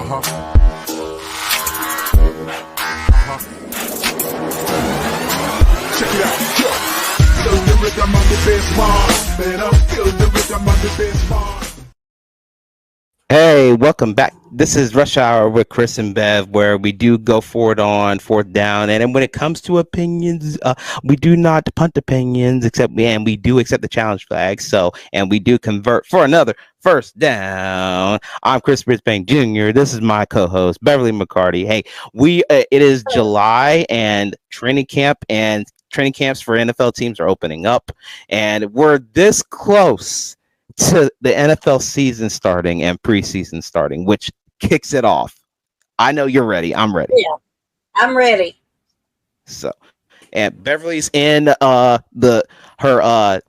Check it out, yo. Feel the rhythm of the bass line, man. I feel the rhythm of the bass line. Hey, welcome back. This is Rush Hour with Chris and Bev, where we do go forward on fourth down. And then when it comes to opinions, we do not punt opinions, and we do accept the challenge flag. So, and we do convert for another first down. I'm Chris Brisbane Jr. This is my co-host, Beverly McCarty. Hey, it is July and training camps for NFL teams are opening up, and we're this close to the NFL season starting and preseason starting, which kicks it off. I know you're ready. I'm ready. Yeah, I'm ready. So, and Beverly's in her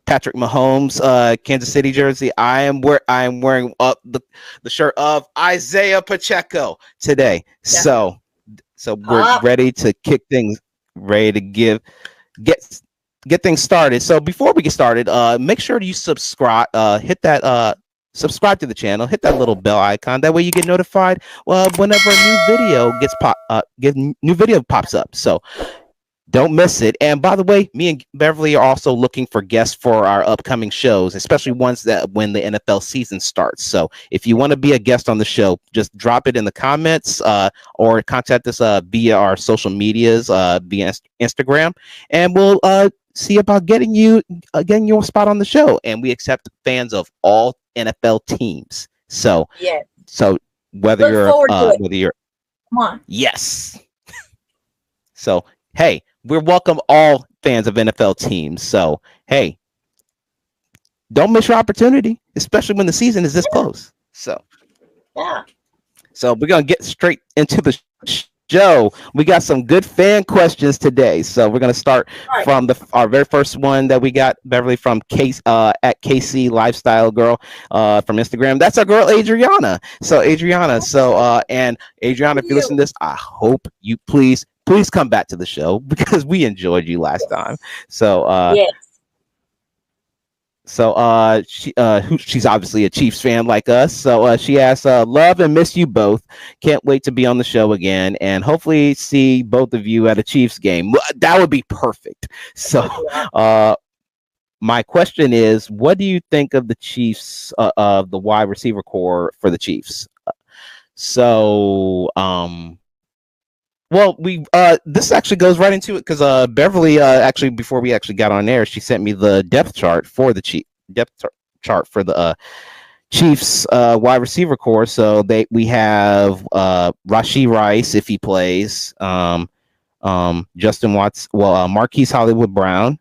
Patrick Mahomes Kansas City jersey. I am wearing up the shirt of Isaiah Pacheco today. Yeah. So we're ready to kick things, ready to get things started. So before we get started, make sure you subscribe, hit that subscribe to the channel, hit that little bell icon. That way you get notified whenever a new video pops up. So don't miss it. And by the way, me and Beverly are also looking for guests for our upcoming shows, especially ones that when the NFL season starts. So if you want to be a guest on the show, just drop it in the comments or contact us via our social medias, via Instagram, and we'll see about getting you a spot on the show. And we accept fans of all NFL teams. So yeah. So whether you're come on. Yes. So hey, we welcome all fans of NFL teams. So hey, don't miss your opportunity, especially when the season is this close. So yeah. So we're gonna get straight into the show. We got some good fan questions today, so we're gonna start from our very first one that we got, Beverly, from Case at KC Lifestyle Girl from Instagram. That's our girl Adriana. So Adriana, and Adriana, if you listen to this, I hope you please come back to the show because we enjoyed you last time. So yes. So she's obviously a Chiefs fan like us. So she asks, love and miss you both. Can't wait to be on the show again and hopefully see both of you at a Chiefs game. That would be perfect. So my question is, what do you think of the Chiefs, of the wide receiver core for the Chiefs? Well, this actually goes right into it because Beverly actually, before we actually got on air, she sent me the depth chart for the Chiefs wide receiver core. So we have Rashee Rice if he plays, Justin Watts, Marquise Hollywood Brown,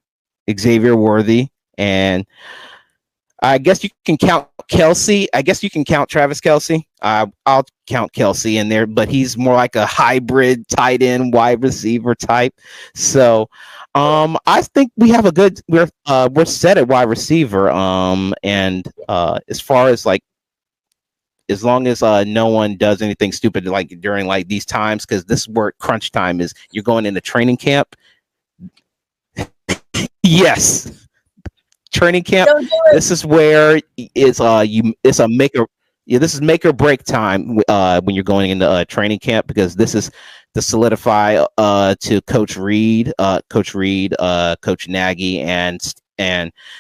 Xavier Worthy, and I guess you can count Kelce. I guess you can count Travis Kelce. I'll count Kelce in there, but he's more like a hybrid tight end wide receiver type. So I think we have we're set at wide receiver. And as far as as long as no one does anything stupid during these times, because this is where crunch time is. You're going into training camp. Yes. Training camp. This is where it's a this is make or break time when you're going into training camp, because this is to solidify to Coach Reed, Coach Nagy, and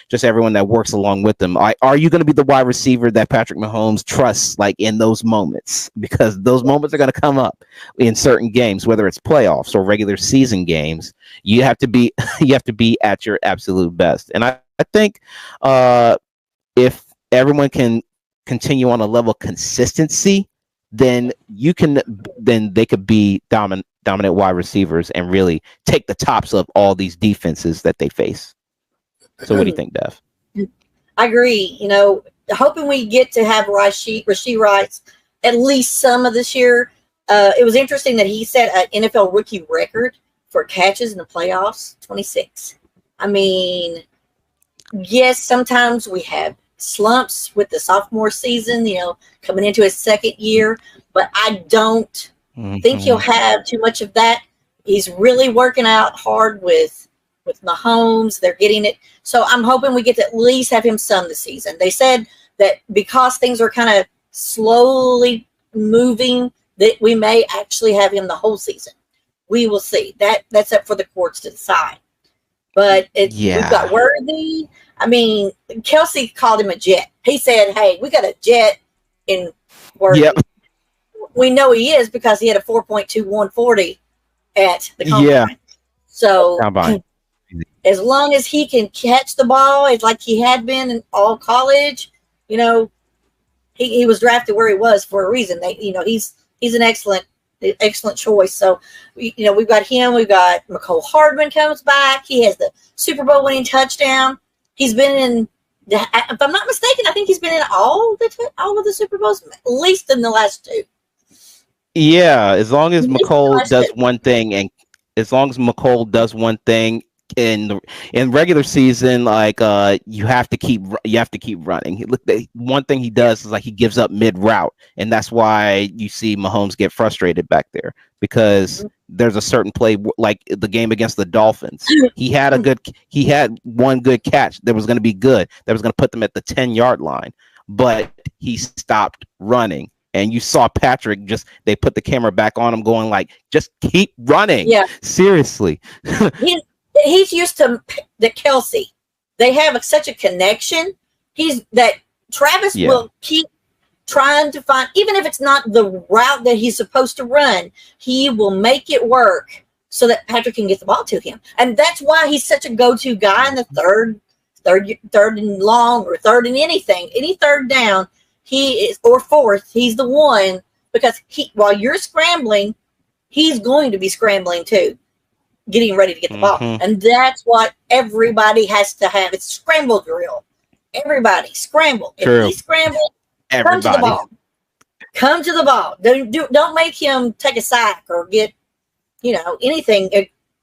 just everyone that works along with them. Are you going to be the wide receiver that Patrick Mahomes trusts in those moments? Because those moments are going to come up in certain games, whether it's playoffs or regular season games. You have to be at your absolute best. And I think if everyone can continue on a level of consistency, then they could be dominant wide receivers and really take the tops of all these defenses that they face. So what do you think, Bev? I agree. Hoping we get to have Rashee Rice at least some of this year. It was interesting that he set an NFL rookie record for catches in the playoffs, 26. I mean, yes, sometimes we have slumps with the sophomore season, coming into his second year, but I don't think he'll have too much of that. He's really working out hard with Mahomes. They're getting it. So I'm hoping we get to at least have him some this season. They said that because things are kind of slowly moving that we may actually have him the whole season. We will see. That's up for the courts to decide. But we've got Worthy. I mean, Kelsey called him a jet. He said, "Hey, we got a jet in Worthy." Yep. We know he is because he had a 4.2140 at the combine. Yeah. So Combine. as long as he can catch the ball, it's like he had been in all college, you know, he was drafted where he was for a reason. He's an excellent choice. So we've got him. We've got McCole Hardman comes back. He has the Super Bowl winning touchdown. He's been in, if I'm not mistaken, I think he's been in all of the Super Bowls, at least in the last two. Yeah, as long as McCole does one thing, and as long as McCole does one thing in regular season, like you have to keep running. One thing he does is like he gives up mid route, and that's why you see Mahomes get frustrated back there, because there's a certain play like the game against the Dolphins. He had one good catch that was going to be good, that was going to put them at the 10-yard line, but he stopped running. And you saw Patrick they put the camera back on him going like, just keep running. Yeah. Seriously. He's used to the Kelsey. They have such a connection. Travis will keep trying to find, even if it's not the route that he's supposed to run, he will make it work so that Patrick can get the ball to him. And that's why he's such a go-to guy in the third and long, or third and anything, any third down. He is, or fourth, he's the one, because while you're scrambling, he's going to be scrambling too, getting ready to get the ball. And that's what everybody has to have. It's scramble drill. Everybody scramble. True. If he scrambles, come to the ball. Come to the ball. Don't make him take a sack or get, anything,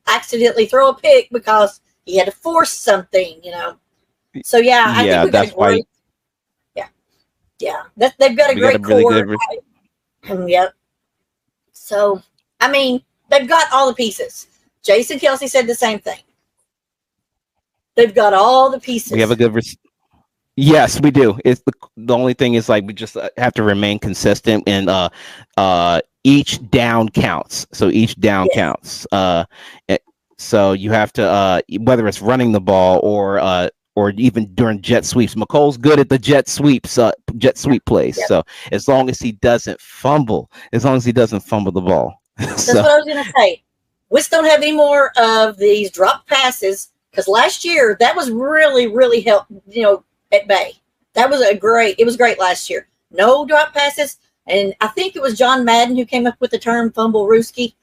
accidentally throw a pick because he had to force something, So I think we got a great. Yeah, they've got a great core. Yep. So, I mean, they've got all the pieces. Jason Kelsey said the same thing. They've got all the pieces. We have a good. Yes, we do. It's the only thing is like we just have to remain consistent, and each down counts. So each down counts. So you have to whether it's running the ball or even during jet sweeps. McCole's good at the jet sweep plays. Yep. So as long as he doesn't fumble the ball. That's what I was going to say. We don't have any more of these drop passes, because last year that was really, really helped, at bay. It was great last year. No drop passes. And I think it was John Madden who came up with the term fumble-rooski.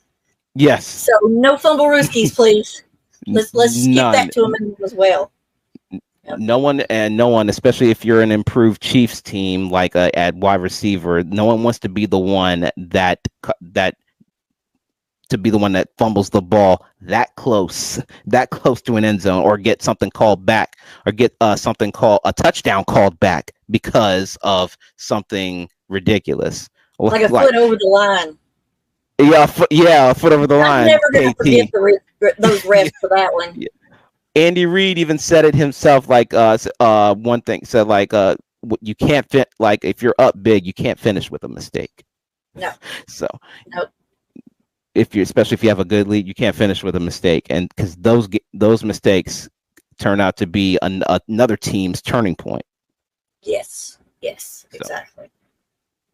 Yes. So no fumble-rooskies, please. Let's skip that to him as well. No one, especially if you're an improved Chiefs team, like at wide receiver, no one wants to be the one that fumbles the ball that close to an end zone, or get something called back, or get something called a touchdown called back because of something ridiculous, like a foot over the line. Yeah, a foot over the line. I'm never gonna forget those refs for that one. Yeah. Andy Reid even said it himself, like one thing said, like you can't fit, like if you're up big, you can't finish with a mistake. No. So nope. Especially if you have a good lead, you can't finish with a mistake, and because those mistakes turn out to be another team's turning point. Yes, exactly.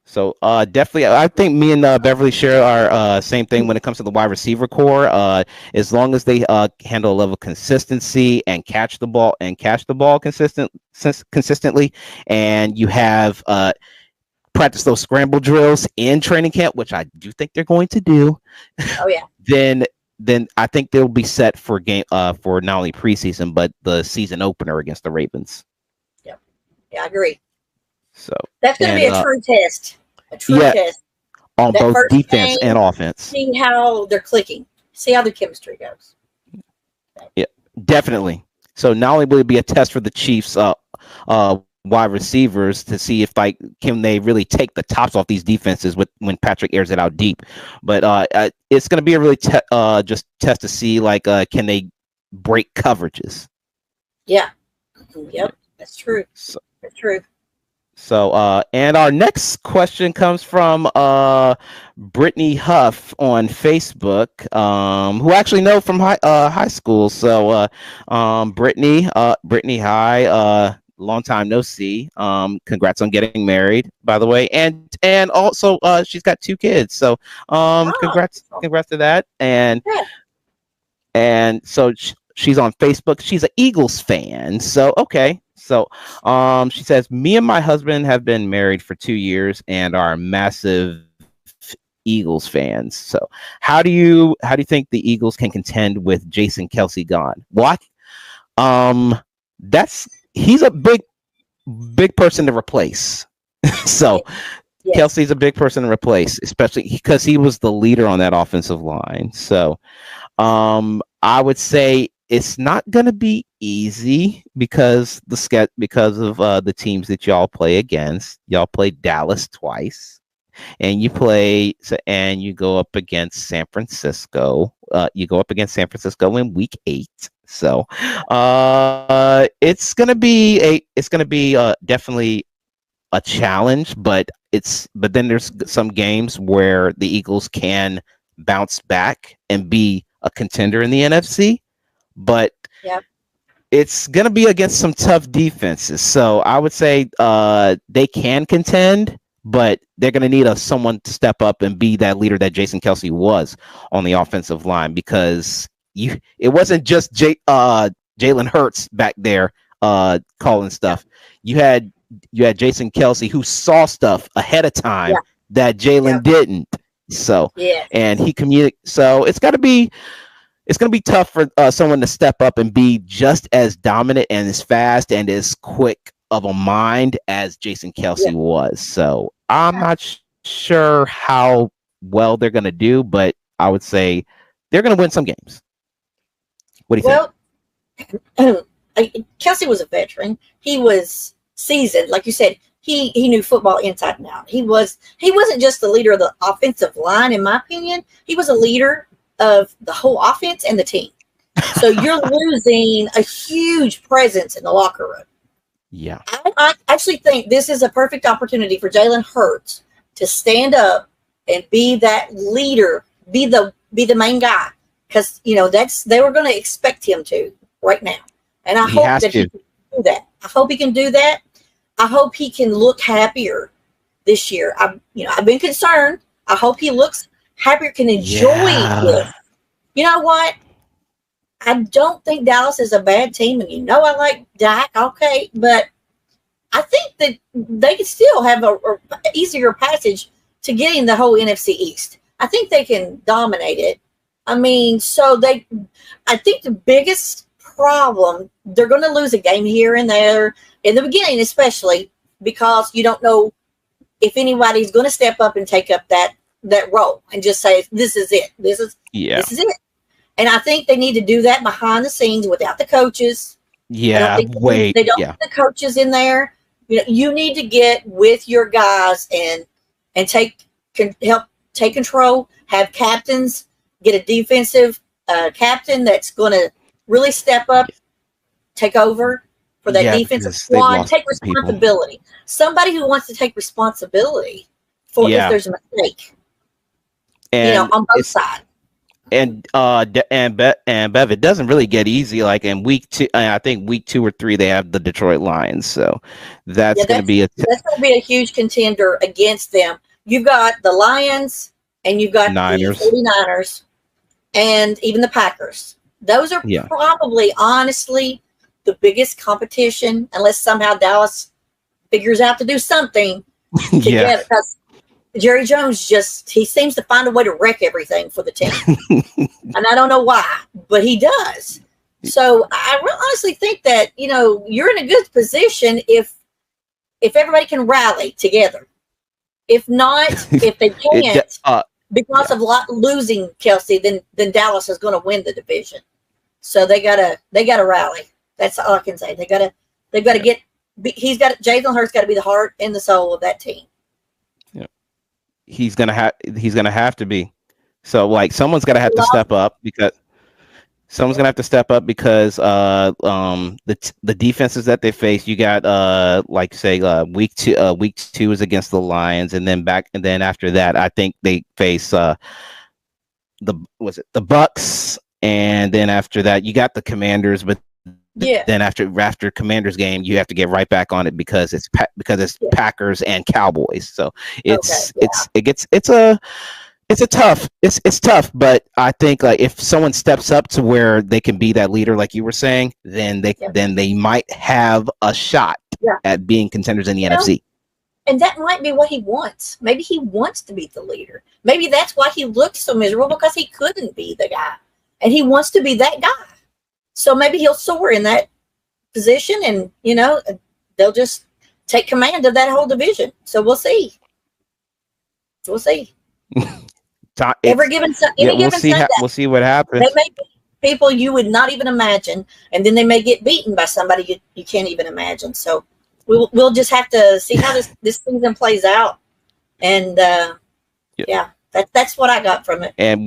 So definitely, I think me and Beverly share our same thing when it comes to the wide receiver core. As long as they handle a level of consistency and catch the ball consistently, and you have practice those scramble drills in training camp, which I do think they're going to do. Oh yeah. Then I think they'll be set for for not only preseason but the season opener against the Ravens. Yep. Yeah, I agree. So that's going to be a true test. A true test on both defense and offense. See how they're clicking. See how the chemistry goes. Yeah, definitely. So not only will it be a test for the Chiefs wide receivers to see if can they really take the tops off these defenses when Patrick airs it out deep, but it's going to be a really just test to see can they break coverages. Yeah. Yep. That's true. That's true. So, and our next question comes from Brittany Huff on Facebook, who I actually know from high school. So, Brittany, hi, long time no see. Congrats on getting married, by the way, and also she's got 2 kids. So, congrats to that, and so she's on Facebook. She's an Eagles fan. So, okay. So, she says, me and my husband have been married for 2 years and are massive Eagles fans. So, how do you think the Eagles can contend with Jason Kelce gone? What? He's a big person to replace. So, Yes. Kelsey's a big person to replace, especially because he was the leader on that offensive line. So, I would say it's not going to be easy because of the teams that y'all play against. Y'all play Dallas twice, and you go up against San Francisco. You go up against San Francisco in Week 8. So, it's gonna be definitely a challenge, but then there's some games where the Eagles can bounce back and be a contender in the NFC, but it's going to be against some tough defenses. So I would say they can contend, but they're going to need someone to step up and be that leader that Jason Kelce was on the offensive line, because it wasn't just Jalen Hurts back there calling stuff. You had Jason Kelce, who saw stuff ahead of time that Jalen didn't. So, and he communicated. So it's going to be tough for someone to step up and be just as dominant and as fast and as quick of a mind as Jason Kelce was. So I'm not sure how well they're going to do, but I would say they're going to win some games. What do you think? Kelce was a veteran. He was seasoned, like you said. He knew football inside and out. He wasn't just the leader of the offensive line, in my opinion. He was a leader of the whole offense and the team. So you're losing a huge presence in the locker room. Yeah. I actually think this is a perfect opportunity for Jalen Hurts to stand up and be that leader, be the main guy. Because they were going to expect him to right now. And I hope that he can do that. I hope he can do that. I hope he can look happier this year. I've been concerned. I hope he looks happier, can enjoy this. You know what? I don't think Dallas is a bad team, and I like Dak, okay, but I think that they could still have a easier passage to getting the whole NFC East. I think they can dominate it. I mean, I think the biggest problem, they're going to lose a game here and there in the beginning, especially because you don't know if anybody's going to step up and take up that role and just say, this is it. This is it. And I think they need to do that behind the scenes without the coaches. Yeah, they don't have the coaches in there. You need to get with your guys and help take control, have captains, get a defensive captain that's going to really step up, take over for that defensive squad, take responsibility. Somebody who wants to take responsibility for if there's a mistake. And on both sides. And Bev, it doesn't really get easy. Like in week 2, I think week 2 or 3, they have the Detroit Lions. So that's going to be a huge contender against them. You've got the Lions and you've got Niners. The 49ers and even the Packers. Those are probably, honestly, the biggest competition, unless somehow Dallas figures out to do something together. Because Jerry Jones he seems to find a way to wreck everything for the team. And I don't know why, but he does. So I honestly think that, you're in a good position if everybody can rally together. If not, if they can't, because of losing Kelce, then Dallas is going to win the division. So they gotta rally. That's all I can say. They've got to get. Jalen Hurts got to be the heart and the soul of that team. Yeah, he's gonna have to be. So someone's got to have to step up because Someone's gonna have to step up because the defenses that they face, you got like say week two is against the Lions, and then after that I think they face the Bucks, and then after that you got the Commanders, but Yeah. then after Commanders game you have to get right back on it because it's Yeah. Packers and Cowboys. So it's Okay, it's tough, but I think like if someone steps up to where they can be that leader, like you were saying, then they might have a shot Yeah. at being contenders in the You know, NFC. And that might be what he wants. Maybe he wants to be the leader. Maybe that's why he looked so miserable, because he couldn't be the guy. And he wants to be that guy. So maybe he'll soar in that position, and, they'll just take command of that whole division. So we'll see. We'll see. Every given we'll see. Sunday, We'll see what happens. they may be people you would not even imagine, and then they may get beaten by somebody you can't even imagine. So we'll just have to see how this season plays out. And that's what I got from it. And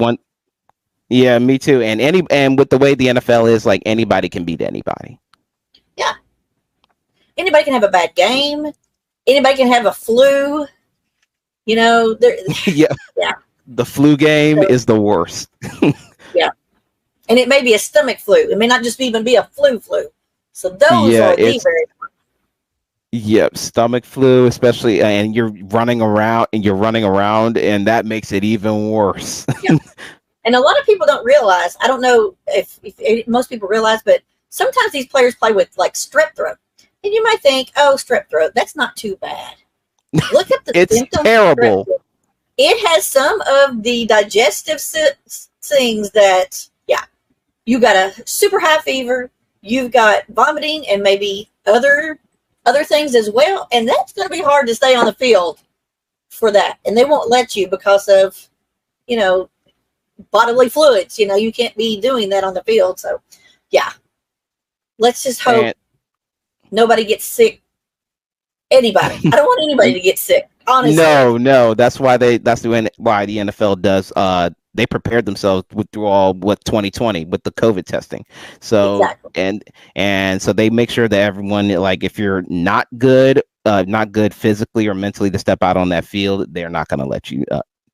me too. And with the way the NFL is, like anybody can beat anybody. Yeah. Anybody can have a bad game. Anybody can have a flu. Yeah. Yeah. The flu game is the worst. Yeah. And it may be a stomach flu. It may not just even be a flu. So those are the very. Yep, stomach flu, especially, and you're running around, and that makes it even worse. Yeah. And a lot of people don't realize. I don't know if most people realize, but sometimes these players play with like strep throat, and you might think, "Oh, strep throat, that's not too bad." Look at the it's symptoms. terrible. It has some of the digestive things that, you got a super high fever, you've got vomiting, and maybe other things as well, and that's going to be hard to stay on the field for that, and they won't let you because of, bodily fluids. You can't be doing that on the field. So, let's just hope nobody gets sick. Anybody. I don't want anybody to get sick. Honestly. No. That's why the NFL does. They prepared themselves through all 2020 with the COVID testing. So exactly. and so they make sure that everyone, like if you're not good physically or mentally to step out on that field, they're not going to let you.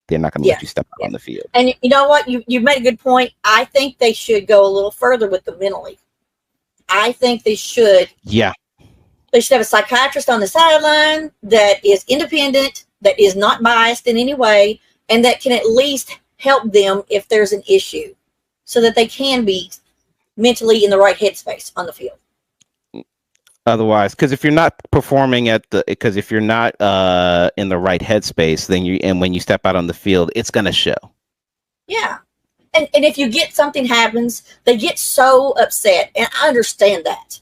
They're not going to let you step out on the field. And you know what? You made a good point. I think they should go a little further with the mentally. I think they should. Yeah. They should have a psychiatrist on the sideline that is independent, that is not biased in any way, and that can at least help them if there's an issue, so that they can be mentally in the right headspace on the field. Otherwise, because if you're not performing in the right headspace, then when you step out on the field, it's going to show. Yeah. And if you get something happens, they get so upset, and I understand that.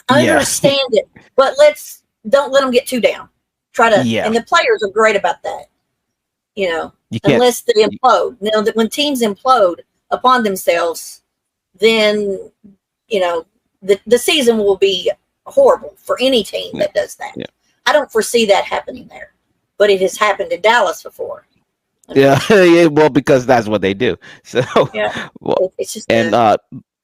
I understand it, but don't let them get too down. And the players are great about that. Unless they implode. When teams implode upon themselves, then the season will be horrible for any team that does that. Yeah. I don't foresee that happening there, but it has happened in Dallas before. Yeah, well, because that's what they do. So it's just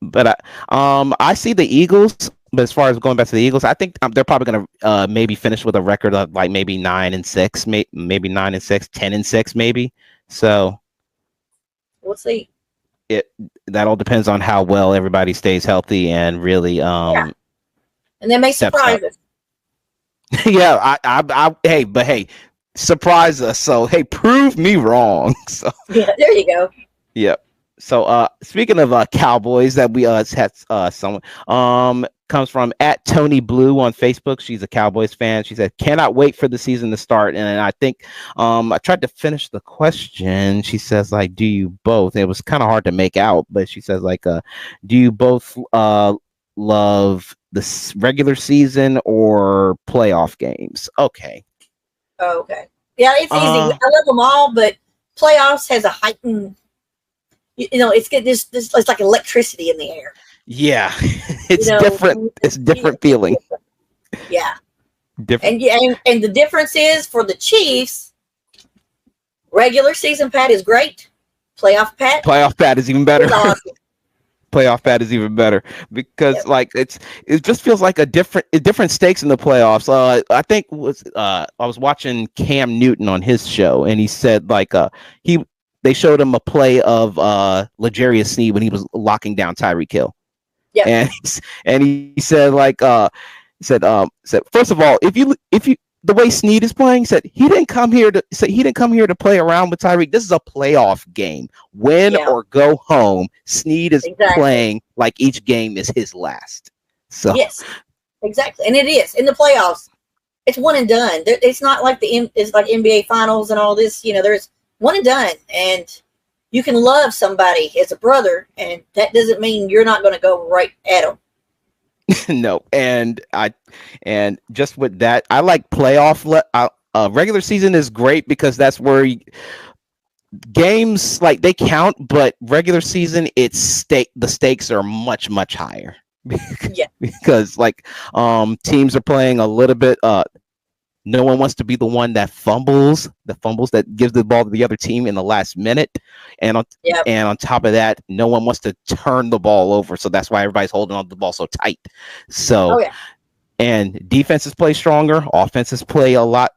but I see the Eagles. But as far as going back to the Eagles, I think they're probably going to maybe finish with a record of like maybe 9-6, maybe 9-6, 10-6, maybe. So we'll see. That all depends on how well everybody stays healthy and really and they may surprise us. Yeah, hey, surprise us. So hey, prove me wrong. So yeah, there you go. Yep. So speaking of Cowboys, that we had someone comes from @TonyBlue on Facebook. She's a Cowboys fan. She said, "Cannot wait for the season to start." And I think I tried to finish the question. She says, like, "Do you both?" It was kind of hard to make out, but she says, like, "Do you both love the regular season or playoff games?" Okay. Oh, okay. Yeah, it's easy. I love them all, but playoffs has a heightened. It's like electricity in the air. Yeah, it's different. It's different feeling. Yeah, different. And the difference is for the Chiefs, regular season Pat is great. Playoff Pat is even better. Awesome. Playoff bad is even better because Yep. like it just feels like a different stakes in the playoffs. I think I was watching Cam Newton on his show and he said like he they showed him a play of L'Jarius Sneed when he was locking down Tyreek Hill. Yep. And he said like said first of all, if you the way Sneed is playing, he didn't come here to play around with Tyreek. This is a playoff game. Win or go home. Sneed is playing like each game is his last. So yes, exactly, and it is in the playoffs. It's one and done. It's not like it's like NBA Finals and all this. You know, there's one and done, and you can love somebody as a brother, and that doesn't mean you're not going to go right at them. No, and just with that, I like playoff. Regular season is great because that's where games like they count, but regular season the stakes are much higher. Yeah, because like teams are playing a little bit. No one wants to be the one that fumbles that gives the ball to the other team in the last minute. And on top of that, no one wants to turn the ball over. So that's why everybody's holding on to the ball so tight. So, and defenses play stronger. Offenses play a lot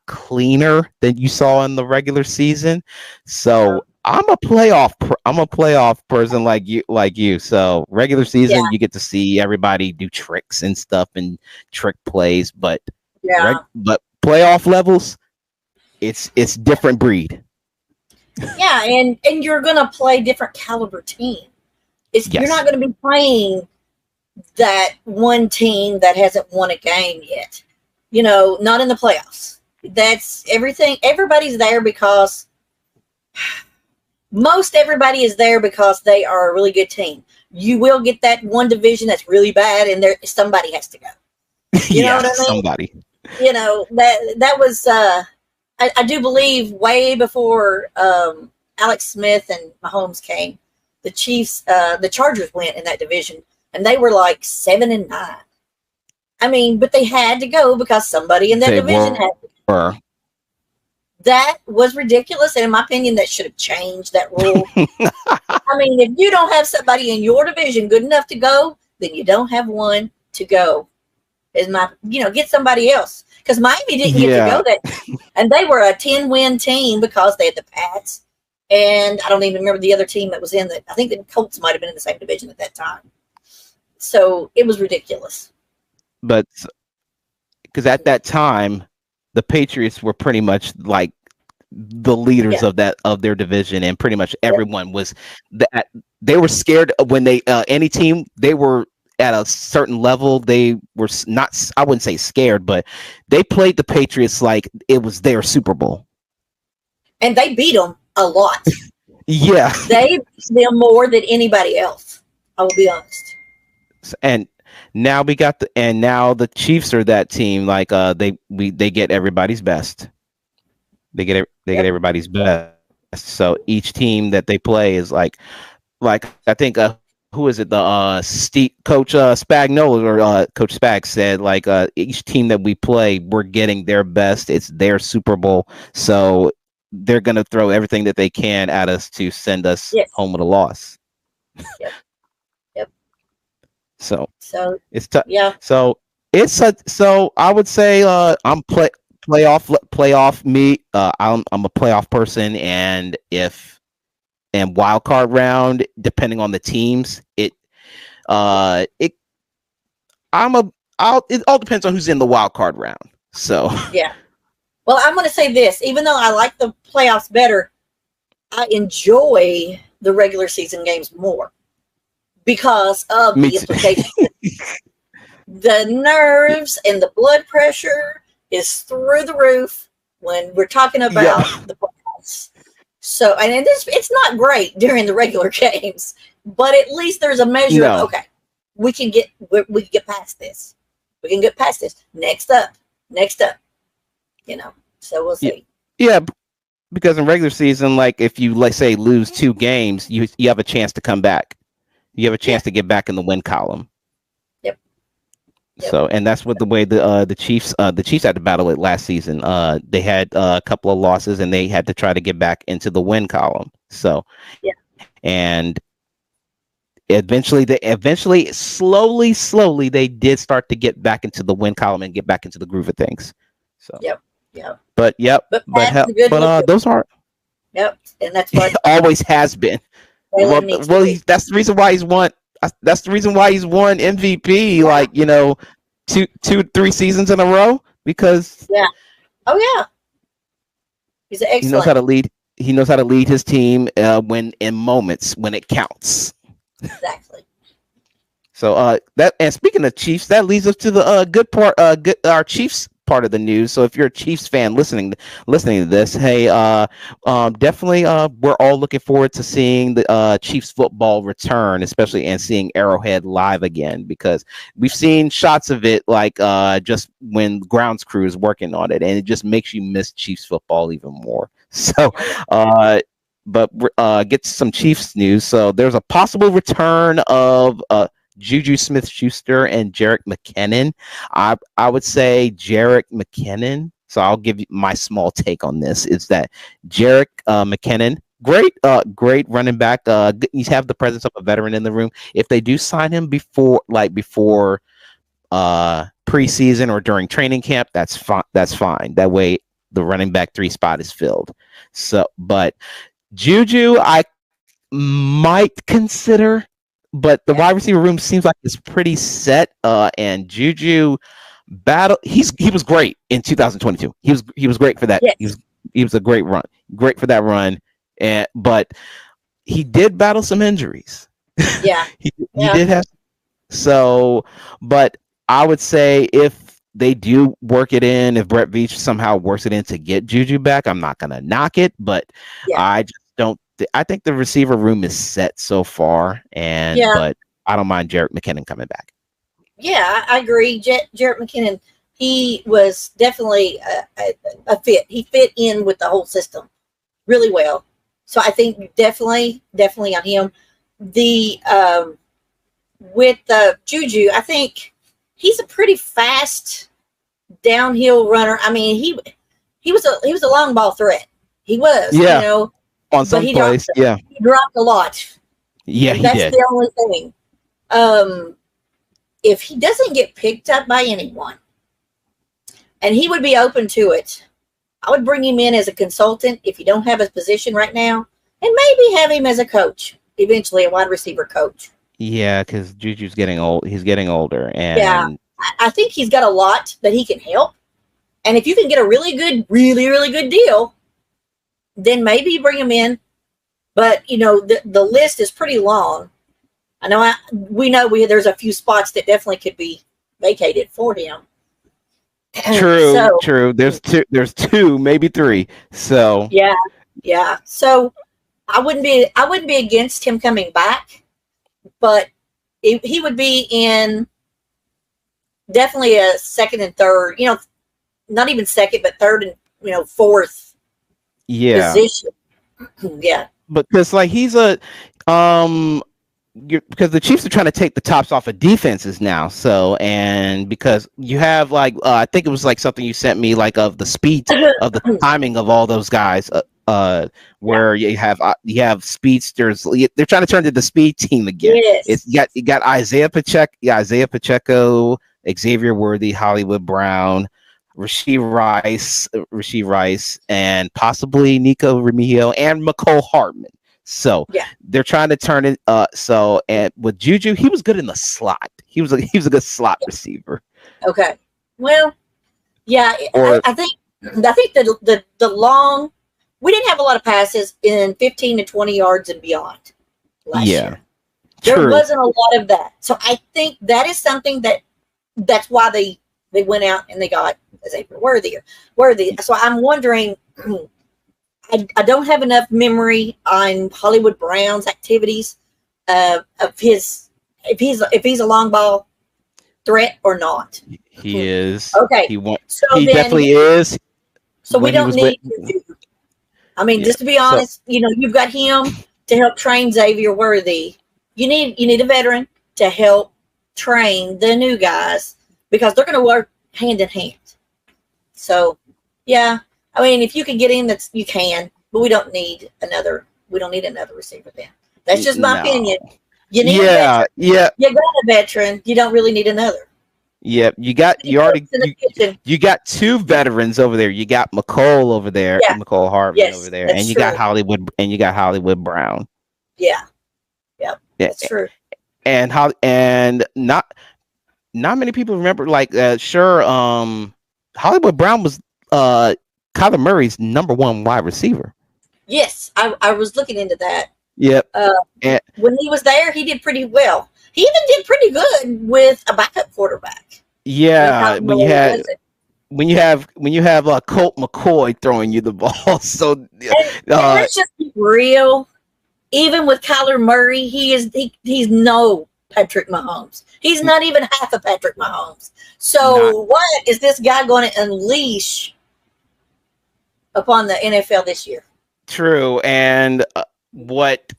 cleaner than you saw in the regular season. So I'm a playoff person like you. So regular season, you get to see everybody do tricks and stuff and trick plays, but but playoff levels, it's different breed. Yeah, and you're gonna play different caliber team. You're not gonna be playing that one team that hasn't won a game yet. You know, not in the playoffs. That's everything. Everybody's there because. Most everybody is there because they are a really good team. You will get that one division that's really bad, and somebody has to go. You know what I mean? Somebody. You know that was. I do believe way before Alex Smith and Mahomes came, the Chiefs, the Chargers went in that division, and they were like 7-9. I mean, but they had to go because somebody in that division had to go. That was ridiculous, and in my opinion, that should have changed that rule. I mean, if you don't have somebody in your division good enough to go, then you don't have one to go. Get somebody else, because Miami didn't get to go that, and they were a 10-win team because they had the Pats, and I don't even remember the other team that was in that. I think the Colts might have been in the same division at that time. So it was ridiculous. But because at that time, the Patriots were pretty much like the leaders of their division, and pretty much everyone was that they were scared when any team they were at a certain level. They were not, I wouldn't say scared, but they played the Patriots like it was their Super Bowl, and they beat them a lot. Yeah, they beat them more than anybody else. I will be honest. And now now the Chiefs are that team. Like they get everybody's best. They get everybody's best. So each team that they play is like I think who is it? The Coach Spagnuolo or Coach Spag said like each team that we play, we're getting their best. It's their Super Bowl. So they're gonna throw everything that they can at us to send us home with a loss. Yep. So it's tough. Yeah. So so I would say I'm playoff me. I'm a playoff person, and wild card round, depending on the teams, it all depends on who's in the wild card round. So yeah. Well, I'm going to say this: even though I like the playoffs better, I enjoy the regular season games more. Because of the implications. The nerves and the blood pressure is through the roof when we're talking about the playoffs. So, and it's not great during the regular games, but at least there's a measure of, okay, we can get past this. We can get past this. Next up. So we'll see. Yeah, because in regular season, like if you, let's say, lose 2 games, you have a chance to come back. You have a chance to get back in the win column. Yep. So, and that's what the way the Chiefs had to battle it last season. They had a couple of losses, and they had to try to get back into the win column. So, and eventually, slowly, they did start to get back into the win column and get back into the groove of things. So, Yep. but Pat's a good looker. those are Yep, and that's what always has been. Jalen needs to be. That's the reason why he's won. That's the reason why he's won MVP. Yeah. Like 3 seasons in a row because Oh yeah, he's excellent. he knows how to lead. He knows how to lead his team when in moments when it counts. Exactly. So and speaking of Chiefs, that leads us to the good part. Our Chiefs part of the news. So if you're a Chiefs fan listening to this, hey, definitely, we're all looking forward to seeing the Chiefs football return, especially and seeing Arrowhead live again because we've seen shots of it like just when grounds crew is working on it, and it just makes you miss Chiefs football even more. So, but get some Chiefs news. So there's a possible return of Juju Smith-Schuster and Jerick McKinnon. I would say Jerick McKinnon. So I'll give you my small take on this. Is that Jerick McKinnon, great running back. You have the presence of a veteran in the room. If they do sign him before preseason or during training camp, that's fine. That's fine. That way the running back 3 spot is filled. So, but Juju, I might consider. But the wide receiver room seems like it's pretty set. And Juju he was great in 2022. He was great for that. Yes. He was a great for that run. But he did battle some injuries. Yeah. he did have. So, but I would say if they do work it in, if Brett Veach somehow works it in to get Juju back, I'm not gonna knock it. But I just don't. I think the receiver room is set so far, but I don't mind Jerick McKinnon coming back. Yeah, I agree. Jerick McKinnon, he was definitely a fit. He fit in with the whole system really well. So I think definitely on him. With Juju, I think he's a pretty fast downhill runner. I mean, he was a long ball threat. He was, on some plays, he dropped a lot. Yeah, that's the only thing. If he doesn't get picked up by anyone, and he would be open to it, I would bring him in as a consultant if you don't have his position right now, and maybe have him as a coach, eventually a wide receiver coach. Yeah, because Juju's getting old. He's getting older, and I think he's got a lot that he can help. And if you can get a really good deal, then maybe you bring him in. But the list is pretty long. I know there's a few spots that definitely could be vacated for him. True. There's two, maybe 3. So yeah. So I wouldn't be against him coming back, but he would be in definitely a second and third. Not even second, but third and fourth. Position. Yeah. Because he's a because the Chiefs are trying to take the tops off of defenses now. So, and because you have I think it was something you sent me of the speed of the timing of all those guys where you have speedsters. They're trying to turn to the speed team again. Yes. You got Isaiah Pacheco, Xavier Worthy, Hollywood Brown, Rashee Rice, and possibly Nico Remigio and McCole Hardman. So they're trying to turn it. And with Juju, he was good in the slot. He was a good slot receiver. Okay. Well, yeah. I think the long. We didn't have a lot of passes in 15 to 20 yards and beyond last year. There wasn't a lot of that. So I think that is something that's why they went out and they got Xavier Worthy. So I'm wondering. I don't have enough memory on Hollywood Brown's activities of his if he's a long ball threat or not. He is. Okay. He definitely is. So we don't need to. I mean, just to be honest, you've got him to help train Xavier Worthy. You need a veteran to help train the new guys because they're going to work hand in hand. So, yeah. I mean, if you can get in, you can, but we don't need another receiver then. That's just my opinion. You need a Yeah, veteran. yeah, You got a veteran. You don't really need another. yeah. You got two veterans over there. You got McCall over there, Yeah. McCall Hardman over Yes, there, that's and you true. got Hollywood Brown. Yeah. Yep. Yeah, That's true. and how and not many people remember. Like, sure, Hollywood Brown was Kyler Murray's number one wide receiver. Yes, I was looking into that. Yep. And When he was there, he did pretty well. He even did pretty good with a backup quarterback. yeah, When Kyler Murray when you have Colt McCoy throwing you the ball, so and let's just be real. Even with Kyler Murray, he's no Patrick Mahomes. He's not even half a Patrick Mahomes. So what is this guy going to unleash upon the NFL this year? true. And what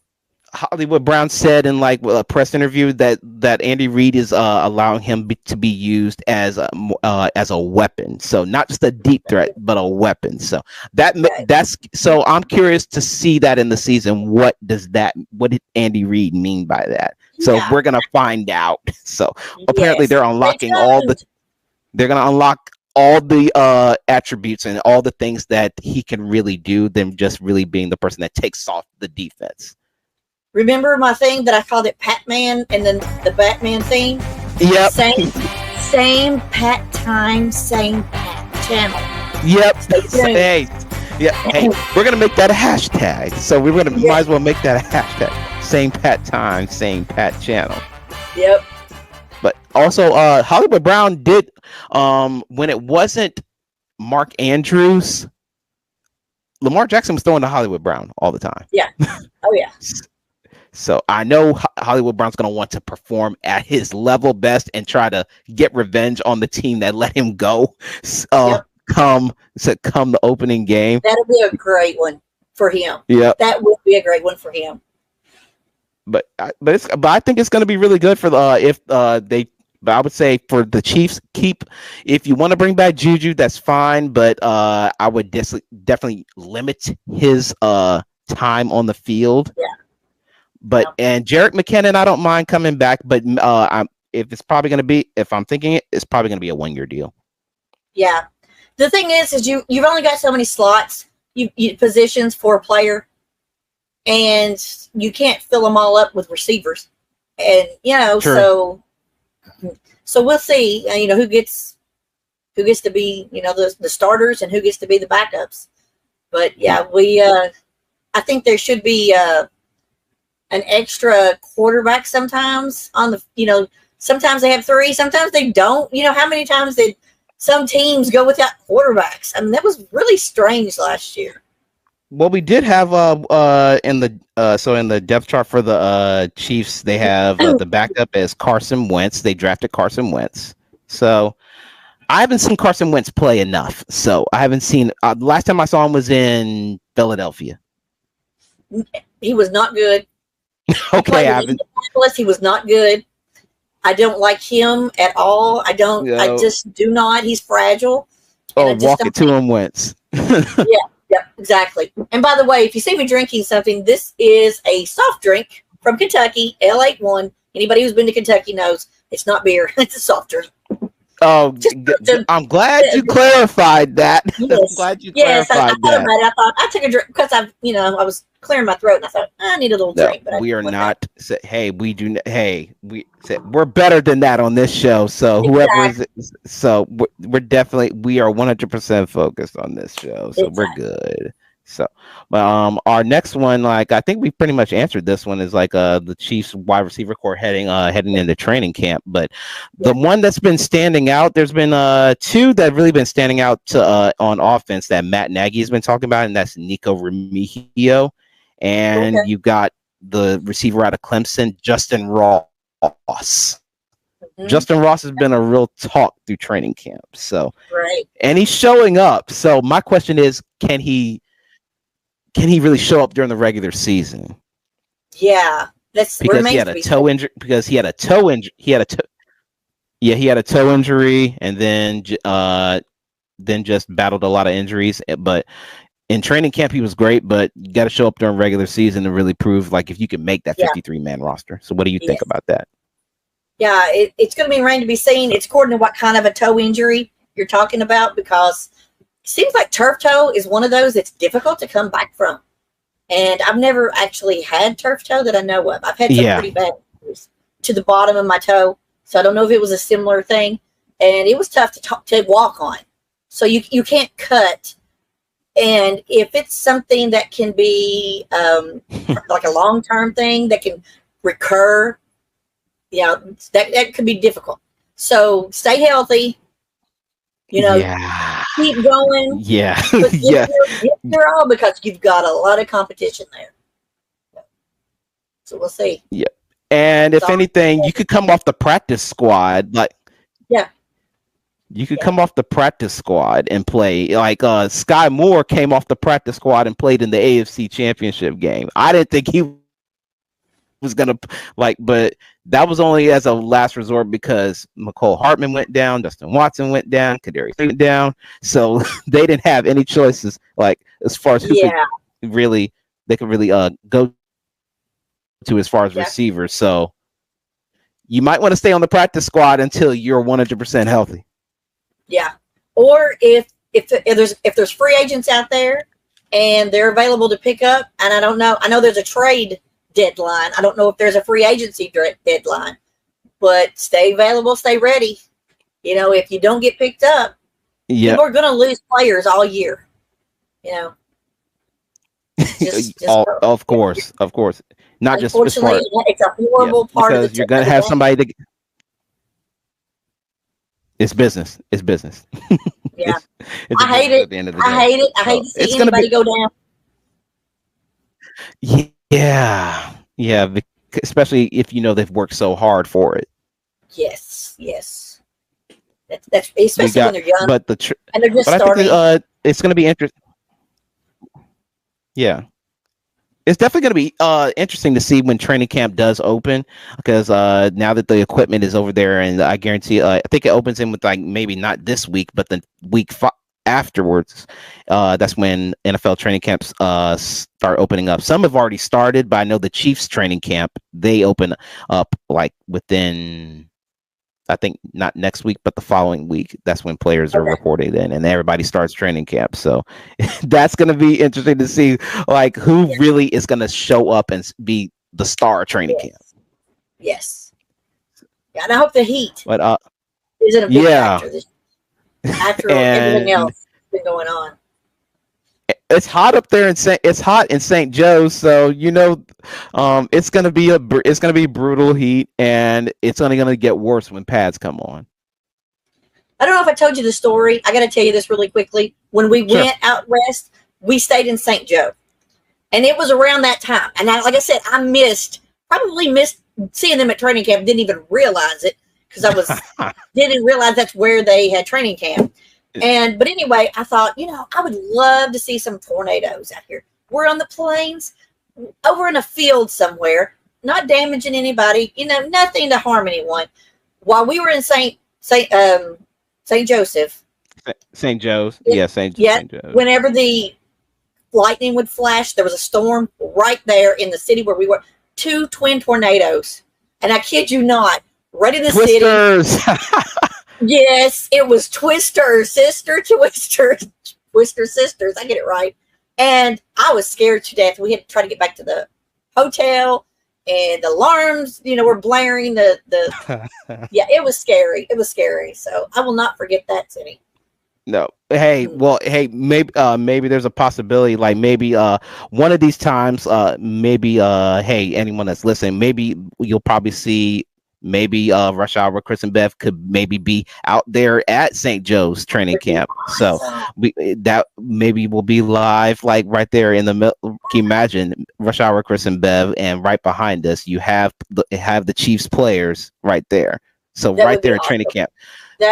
Hollywood Brown said in like a press interview that Andy Reid is allowing him to be used as a weapon, so not just a deep threat but a weapon. So that's so I'm curious to see that in the season. What did Andy Reid mean by that? So we're gonna find out. So apparently they're unlocking they're gonna unlock all the attributes and all the things that he can really do than just really being the person that takes off the defense. Remember my thing that I called it Pat-Man and then the Batman theme? Yep. Same Pat time, same Pat channel. Yep. Hey, we're gonna make that a hashtag. So we're gonna might as well make that a hashtag. Same Pat time, same Pat channel. Yep. But also, Hollywood Brown did when it wasn't Mark Andrews, Lamar Jackson was throwing to Hollywood Brown all the time. Yeah. Oh yeah. So I know Hollywood Brown's going to want to perform at his level best and try to get revenge on the team that let him go. Come the opening game. That'll be a great one for him. Yeah, that would be a great one for him. But I think it's going to be really good for But I would say for the Chiefs, if you want to bring back Juju, that's fine. But I would definitely limit his time on the field. Yeah. But and Jerick McKinnon, I don't mind coming back, but it's probably going to be a 1-year deal. Yeah, the thing is you've only got so many slots, you positions for a player, and you can't fill them all up with receivers, and Sure. so we'll see. Who gets to be the starters and who gets to be the backups. But yeah, I think there should be an extra quarterback sometimes on the, sometimes they have 3, sometimes they don't. How many times did some teams go without quarterbacks? I mean, that was really strange last year. Well, we did have in the depth chart for the Chiefs, they have the backup as Carson Wentz. They drafted Carson Wentz. So I haven't seen Carson Wentz play enough. So I haven't seen last time I saw him was in Philadelphia. He was not good. Okay, he was not good. I don't like him at all. I just do not. He's fragile. Walk it to him, Wentz. Yeah, exactly. And by the way, if you see me drinking something, this is a soft drink from Kentucky, L81. Anybody who's been to Kentucky knows it's not beer. It's a soft drink. Oh, I'm glad you clarified that. Yes. I'm glad you clarified that. I thought I took a drink because I was clearing my throat and I thought I need a little drink. But we are not. We're better than that on this show. So whoever is, so we're definitely we are 100% focused on this show. So we're good. So, our next one, like I think we pretty much answered this one, is like the Chiefs wide receiver core heading into training camp. But the one that's been standing out, there's been 2 that have really been standing out on offense that Matt Nagy has been talking about, and that's Nico Remigio, and you got the receiver out of Clemson, Justin Ross. Mm-hmm. Justin Ross has been a real talk through training camp. So, and he's showing up. So my question is, can he really show up during the regular season? Yeah, because he had a toe injury. Because he had a toe injury. He had a toe injury, and then just battled a lot of injuries. But in training camp, he was great, but you got to show up during regular season to really prove like if you can make that Yeah. 53-man roster. So what do you think Yes. about that? Yeah, it's going to be remain to be seen. It's according to what kind of a toe injury you're talking about, because it seems like turf toe is one of those that's difficult to come back from. And I've never actually had turf toe that I know of. I've had some Yeah. pretty bad injuries to the bottom of my toe, so I don't know if it was a similar thing. And it was tough to walk on. So you can't cut. And if it's something that can be like a long-term thing that can recur, that could be difficult. So stay healthy, Yeah. keep going. Yeah. But Yeah. give your all, because you've got a lot of competition there. So we'll see. And if So- anything, you could come off the practice squad. Like, Yeah. you could come off the practice squad and play. Like Sky Moore came off the practice squad and played in the AFC Championship game. I didn't think he was gonna but that was only as a last resort because McCole Hartman went down, Justin Watson went down, Kadarius went down, so they didn't have any choices. Like as far as who Yeah. could really go to as far as receivers. So you might want to stay on the practice squad until you're 100% healthy. Yeah. Or if there's free agents out there and they're available to pick up, and I don't know, I know there's a trade deadline. I don't know if there's a free agency deadline, but stay available, stay ready. If you don't get picked up, Yeah. people are going to lose players all year. Just Of course. Not just as far, unfortunately, it's a horrible part of the because you're gonna have game. somebody to. It's business. It's business. Yeah. It's a I hate business it. at the end of the I day. hate it. I hate to It's see gonna be- anybody go down. Yeah. Especially if they've worked so hard for it. Yes. That's especially when they're young But and they're just I starting. think it's going to be interesting. Yeah. It's definitely going to be interesting to see when training camp does open, because now that the equipment is over there, and I guarantee, I think it opens in with maybe not this week, but the week afterwards. That's when NFL training camps start opening up. Some have already started, but I know the Chiefs training camp, they open up within, I think not next week, but the following week. That's when players are reported in, and everybody starts training camp. So that's going to be interesting to see, who really is going to show up and be the star training camp. Yes. Yeah, and I hope the heat But isn't a big factor this after everything And- else that's been going on. it's hot up there it's hot in St. Joe's, so it's gonna be brutal heat, and it's only gonna get worse when pads come on. I don't know if I told you the story. I got to tell you this really quickly. When we went out west, we stayed in St. Joe, and it was around that time. And like I said, I probably missed seeing them at training camp. Didn't even realize it because didn't realize that's where they had training camp. But anyway, I thought, I would love to see some tornadoes out here. We're on the plains, over in a field somewhere, not damaging anybody, nothing to harm anyone. While we were in St. Joseph, St. Joe's, St. Joe's. Whenever the lightning would flash, there was a storm right there in the city where we were. 2 twin tornadoes, and I kid you not, right in the Twisters. city. Yes, it was Twister sisters. I get it right. And I was scared to death. We had to try to get back to the hotel, and the alarms, were blaring. Yeah, it was scary. So I will not forget that city. No. Hey, maybe there's a possibility, maybe one of these times, hey, anyone that's listening, maybe you'll probably see. Maybe Rush Hour with Chris and Bev could maybe be out there at St. Joe's training camp. So that maybe will be live, right there in the middle. Can you imagine Rush Hour with Chris and Bev, and right behind us you have the Chiefs players right there. So that right there at training camp.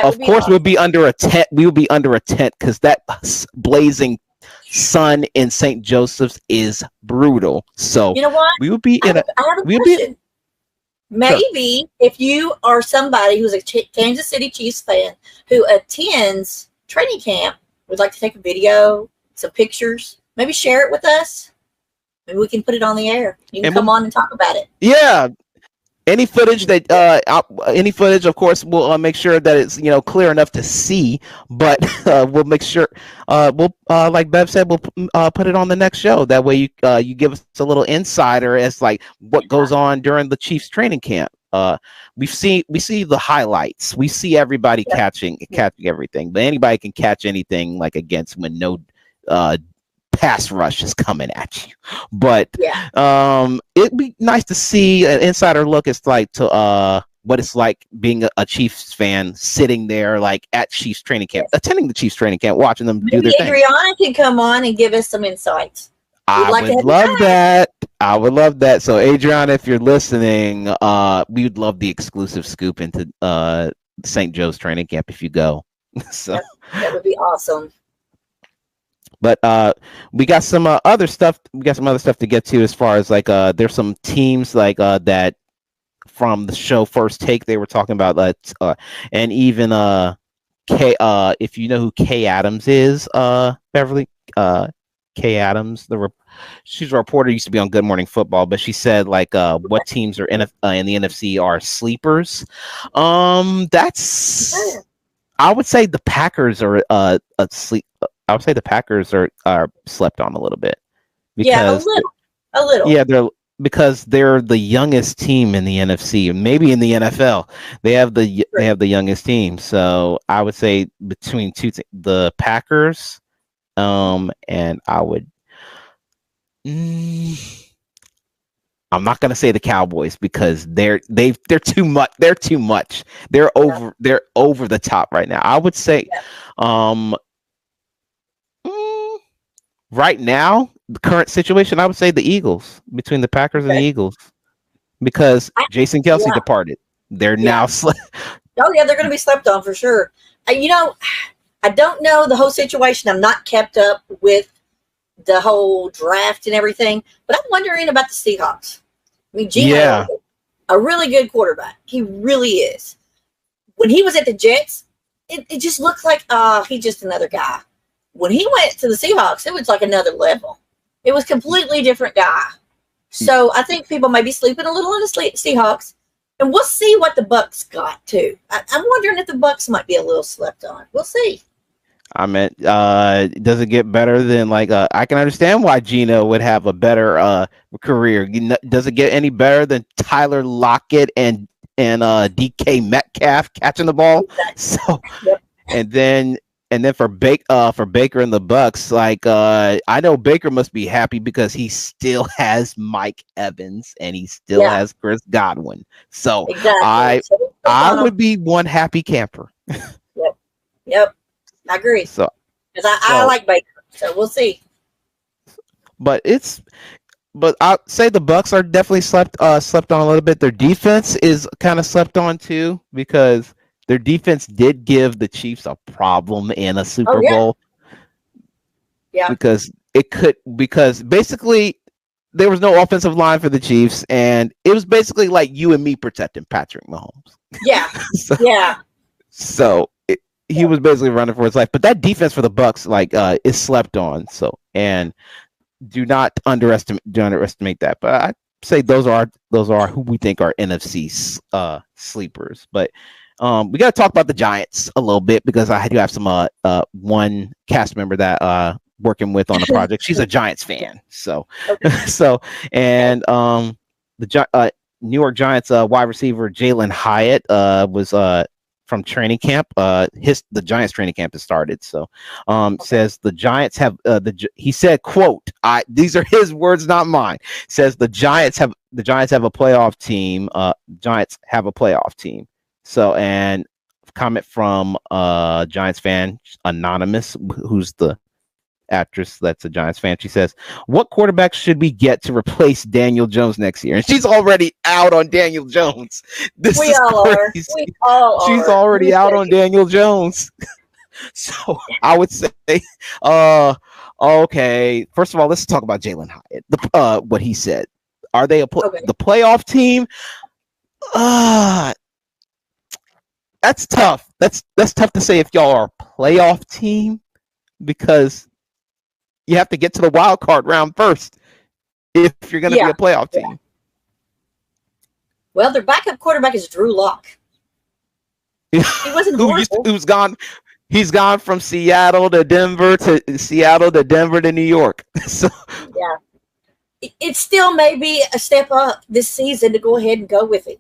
Of course, we'll be under a tent. We will be under a tent because that blazing sun in St. Joseph's is brutal. So you know what? We will be I have a question. Maybe if you are somebody who's a Kansas City Chiefs fan who attends training camp, would like to take a video, some pictures, maybe share it with us. Maybe we can put it on the air. You can And come on and talk about it. Yeah. Any footage that any footage, of course, we'll make sure that it's clear enough to see. But we'll make sure we'll like Bev said, we'll put it on the next show. That way you give us a little insider as like what goes on during the Chiefs training camp. We see the highlights. We see everybody catching everything, but anybody can catch anything like against when no pass rush is coming at you. But it'd be nice to see an insider look as like to what it's like being a Chiefs fan sitting there like at Chiefs training camp, attending the Chiefs training camp, watching them do their thing. Adriana can come on and give us some insights. I would love that. I would love that. So Adriana, if you're listening, we would love the exclusive scoop into St. Joe's training camp if you go. So that would be awesome. But we got some other stuff. We got some other stuff to get to as far as like there's some teams like that from the show First Take they were talking about that, and even if you know who Kay Adams is, Beverly, Kay Adams, she's a reporter, used to be on Good Morning Football, but she said like what teams are in the NFC are sleepers. That's I would say the Packers are asleep. I would say the Packers are slept on a little bit because a little. Yeah, because they're the youngest team in the NFC, maybe in the NFL. They have the youngest team, so I would say between the Packers, and I would. I'm not gonna say the Cowboys because they're too much. They're too much. They're over the top right now. I would say, right now, the current situation, I would say the Eagles, between the Packers and the Eagles, because Jason Kelce departed. They're now oh yeah, they're going to be slept on for sure. I don't know the whole situation. I'm not kept up with the whole draft and everything, but I'm wondering about the Seahawks. I mean, Geno, a really good quarterback. He really is. When he was at the Jets, it just looked like he's just another guy. When he went to the Seahawks, it was like another level. It was completely different guy. So I think people may be sleeping a little on the Seahawks, and we'll see what the Bucks got too. I'm wondering if the Bucks might be a little slept on. We'll see. I mean, does it get better than like? I can understand why Geno would have a better career. Does it get any better than Tyler Lockett and DK Metcalf catching the ball? So, and then for Baker and the Bucks, like I know Baker must be happy because he still has Mike Evans and he still has Chris Godwin. So I would be one happy camper. Yep. I agree. So because I like Baker, so we'll see. But I'd say the Bucks are definitely slept on a little bit. Their defense is kind of slept on too because their defense did give the Chiefs a problem in a Super Bowl. Yeah. Because basically there was no offensive line for the Chiefs, and it was basically like you and me protecting Patrick Mahomes. Yeah. So he was basically running for his life. But that defense for the Bucks is slept on. So, and do not underestimate that. But I'd say those are who we think are NFC sleepers. But we got to talk about the Giants a little bit because I do have some one cast member that working with on the project. She's a Giants fan. So and the New York Giants wide receiver Jalen Hyatt was from training camp. The Giants training camp has started. So says the Giants have he said, quote, these are his words, not mine. Says the Giants have a playoff team. Giants have a playoff team. So, and comment from Giants fan Anonymous, who's the actress that's a Giants fan. She says, what quarterback should we get to replace Daniel Jones next year? And she's already out on Daniel Jones. She's already out on Daniel Jones. So I would say, okay, first of all, let's talk about Jalen Hyatt. What he said. Are they the playoff team? That's tough. That's tough to say if y'all are a playoff team because you have to get to the wild card round first if you're going to be a playoff team. Well, their backup quarterback is Drew Lock. He wasn't horrible. Who's gone? He's gone from Seattle to Denver to New York. So yeah, it still may be a step up this season to go ahead and go with it.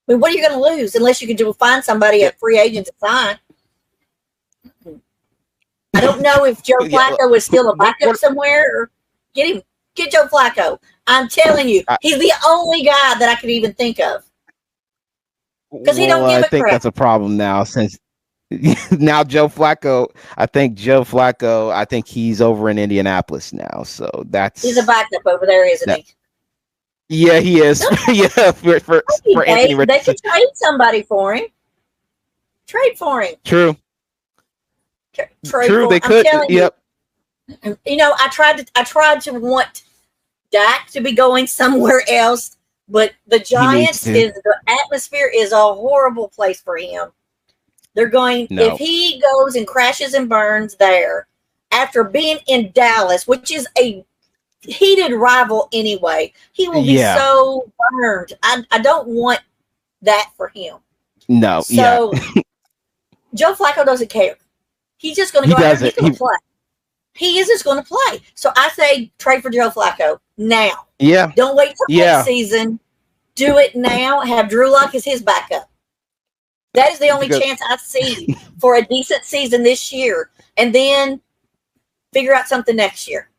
I mean, what are you going to lose unless you can find somebody a free agent to sign? I don't know if Joe Flacco is still a backup somewhere. Or get Joe Flacco. I'm telling you, he's the only guy that I could even think of. Because he don't give a crap. I think that's a problem now since now Joe Flacco. I think he's over in Indianapolis now. So he's a backup over there, isn't he? Yeah, he is. Yeah, for Anthony Richardson. They could trade somebody for him. Trade for him. True. True. They could. Yep. You know, I tried to want Dak to be going somewhere else, but the Giants the atmosphere is a horrible place for him. They're going if he goes and crashes and burns there after being in Dallas, which is a heated rival anyway, he will be so burned. I don't want that for him. No. So Joe Flacco doesn't care. He's just going to go out there and he's going to play. He is just going to play. So I say trade for Joe Flacco now. Yeah. Don't wait till next season. Do it now. Have Drew Lock as his backup. That is the only chance I see for a decent season this year. And then figure out something next year.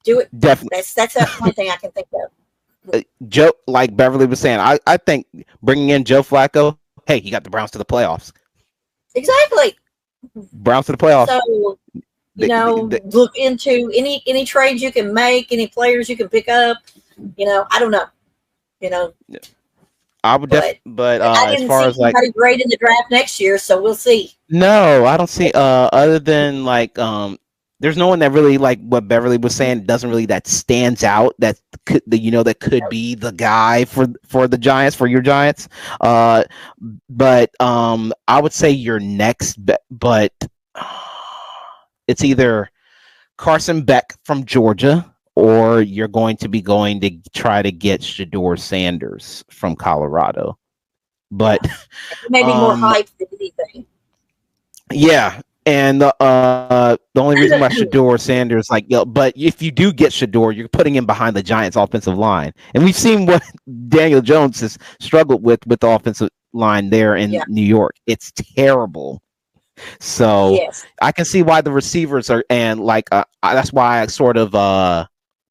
Do it. Definitely. That's the only thing I can think of. Joe, like Beverly was saying, I think bringing in Joe Flacco, hey, he got the Browns to the playoffs. Exactly. Browns to the playoffs. So, look into any trades you can make, any players you can pick up. I don't know. I would but I didn't as far see as like great in the draft next year, so we'll see. No, I don't see. Other than like, there's no one that really, like what Beverly was saying, doesn't really that stands out that could be the guy for the Giants, for your Giants. But I would say your next, but it's either Carson Beck from Georgia, or you're going to try to get Shedeur Sanders from Colorado. But maybe more hype than anything. Yeah. And the only reason why Shedeur Sanders, but if you do get Shedeur, you're putting him behind the Giants' offensive line, and we've seen what Daniel Jones has struggled with the offensive line there in New York. It's terrible. So I can see why the receivers are, and that's why I sort of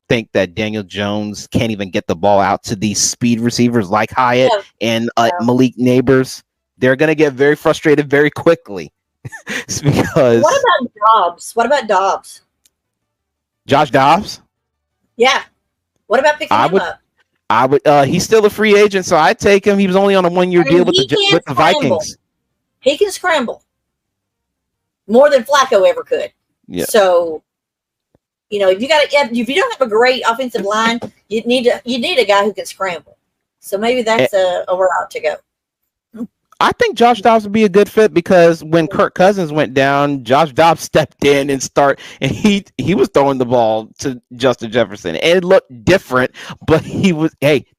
think that Daniel Jones can't even get the ball out to these speed receivers like Hyatt and Malik Neighbors. They're going to get very frustrated very quickly. Because what about Dobbs? Josh Dobbs? Yeah. What about picking him up? I would. He's still a free agent, so I'd take him. He was only on a 1-year deal with the Vikings. He can scramble more than Flacco ever could. Yeah. So, if you don't have a great offensive line, you need a guy who can scramble. So maybe that's a route to go. I think Josh Dobbs would be a good fit because when Kirk Cousins went down, Josh Dobbs stepped in and he was throwing the ball to Justin Jefferson. And it looked different, but they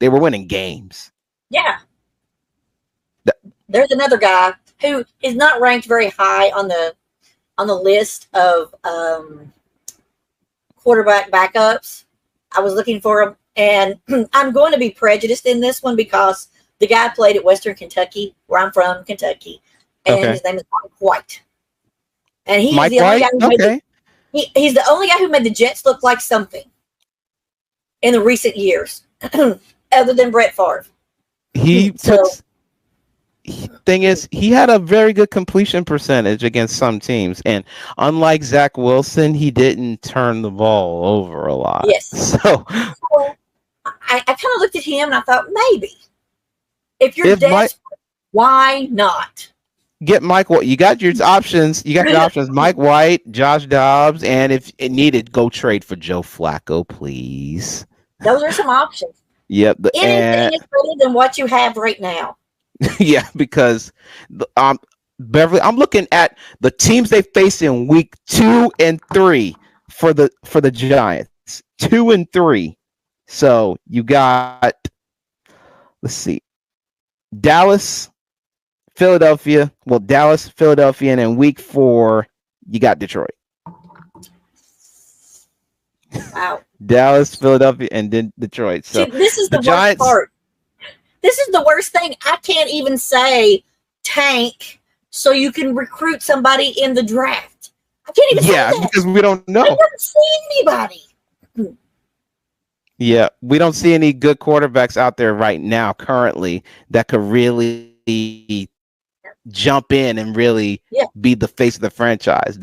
were winning games. Yeah. There's another guy who is not ranked very high on the list of quarterback backups. I was looking for him, and I'm going to be prejudiced in this one because the guy played at Western Kentucky, where I'm from, Kentucky, and his name is Mike White. And he's the only guy who he's the only guy who made the Jets look like something in the recent years, other than Brett Favre. Thing is, he had a very good completion percentage against some teams, and unlike Zach Wilson, he didn't turn the ball over a lot. Yes. So I kind of looked at him and I thought maybe. If you're desperate, why not? Get Mike White. You got your options. Mike White, Josh Dobbs, and if it needed, go trade for Joe Flacco, please. Those are some options. Yep. Anything is better than what you have right now. Yeah, because Beverly, I'm looking at the teams they face in week 2 and 3. for the Giants, 2-3. So you got, let's see, Dallas, Philadelphia. Well, Dallas, Philadelphia, and in week 4, you got Detroit. Wow. Dallas, Philadelphia, and then Detroit. So see, this is the worst Giants part. This is the worst thing. I can't even say tank so you can recruit somebody in the draft. I can't even say that. because we don't know. I don't see anybody. Yeah, we don't see any good quarterbacks out there right now currently that could really jump in and really be the face of the franchise.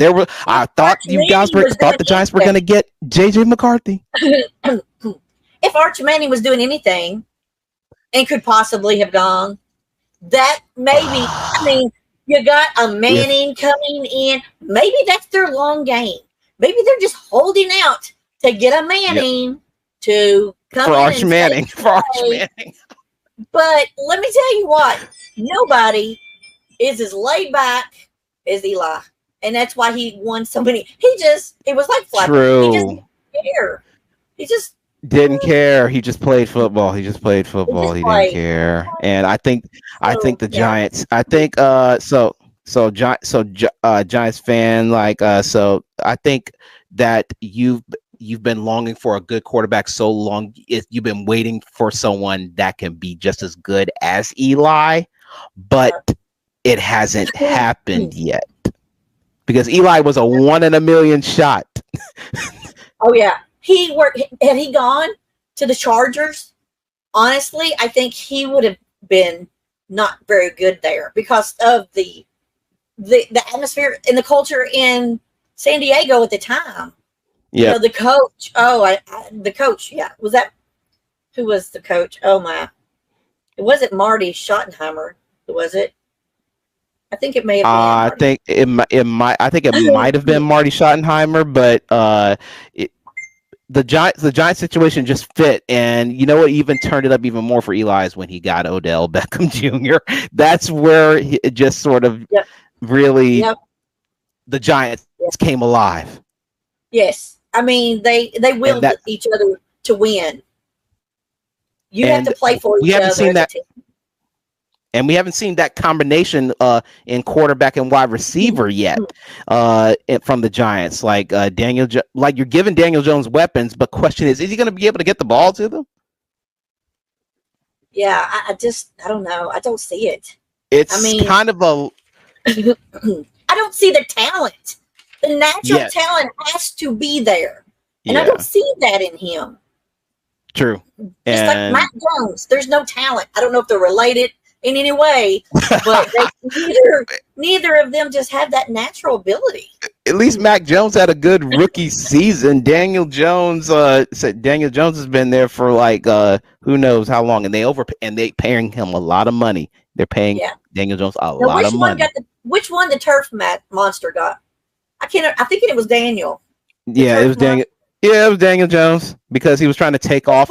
I thought you guys thought the Giants were going to get JJ McCarthy. If Arch Manning was doing anything and could possibly have gone, that maybe, I mean, you got a Manning coming in. Maybe that's their long game. Maybe they're just holding out to get a Manning to come for in Arch Manning. For Arch Manning. But let me tell you what, nobody is as laid back as Eli. And that's why he won so many. It was like Flacco. True. He just didn't care. He just didn't care. He just played football. He didn't care. And I think the Giants. I think Giants fan so I think that you've been longing for a good quarterback so long. You've been waiting for someone that can be just as good as Eli, but it hasn't happened yet because Eli was a 1 in a million shot. Oh yeah. Had he gone to the Chargers, honestly, I think he would have been not very good there because of the atmosphere and the culture in San Diego at the time. Yeah. You know, the coach. The coach. Yeah. Who was the coach? Oh my. It wasn't Marty Schottenheimer, was it? I think it may have been. I think it might have been Marty Schottenheimer, but the Giants situation just fit, and you know what even turned it up even more for Eli is when he got Odell Beckham Jr. That's where it just sort of really the Giants came alive. Yes, I mean they willed each other to win. You have to play for each other. We haven't seen that. And we haven't seen that combination in quarterback and wide receiver yet from the Giants. Like you're giving Daniel Jones weapons, but question is he going to be able to get the ball to them? Yeah, I don't know. I don't see it. Kind of a. I don't see the talent. The natural talent has to be there, and I don't see that in him. True. Just like Mac Jones, there's no talent. I don't know if they're related in any way, but neither of them just have that natural ability. At least Mac Jones had a good rookie season. Daniel Jones has been there for who knows how long, and they paying him a lot of money. They're paying Daniel Jones a lot of money. Which one the turf monster got? I think it was Daniel. Yeah, it was Daniel. Yeah, it was Daniel Jones because he was trying to take off.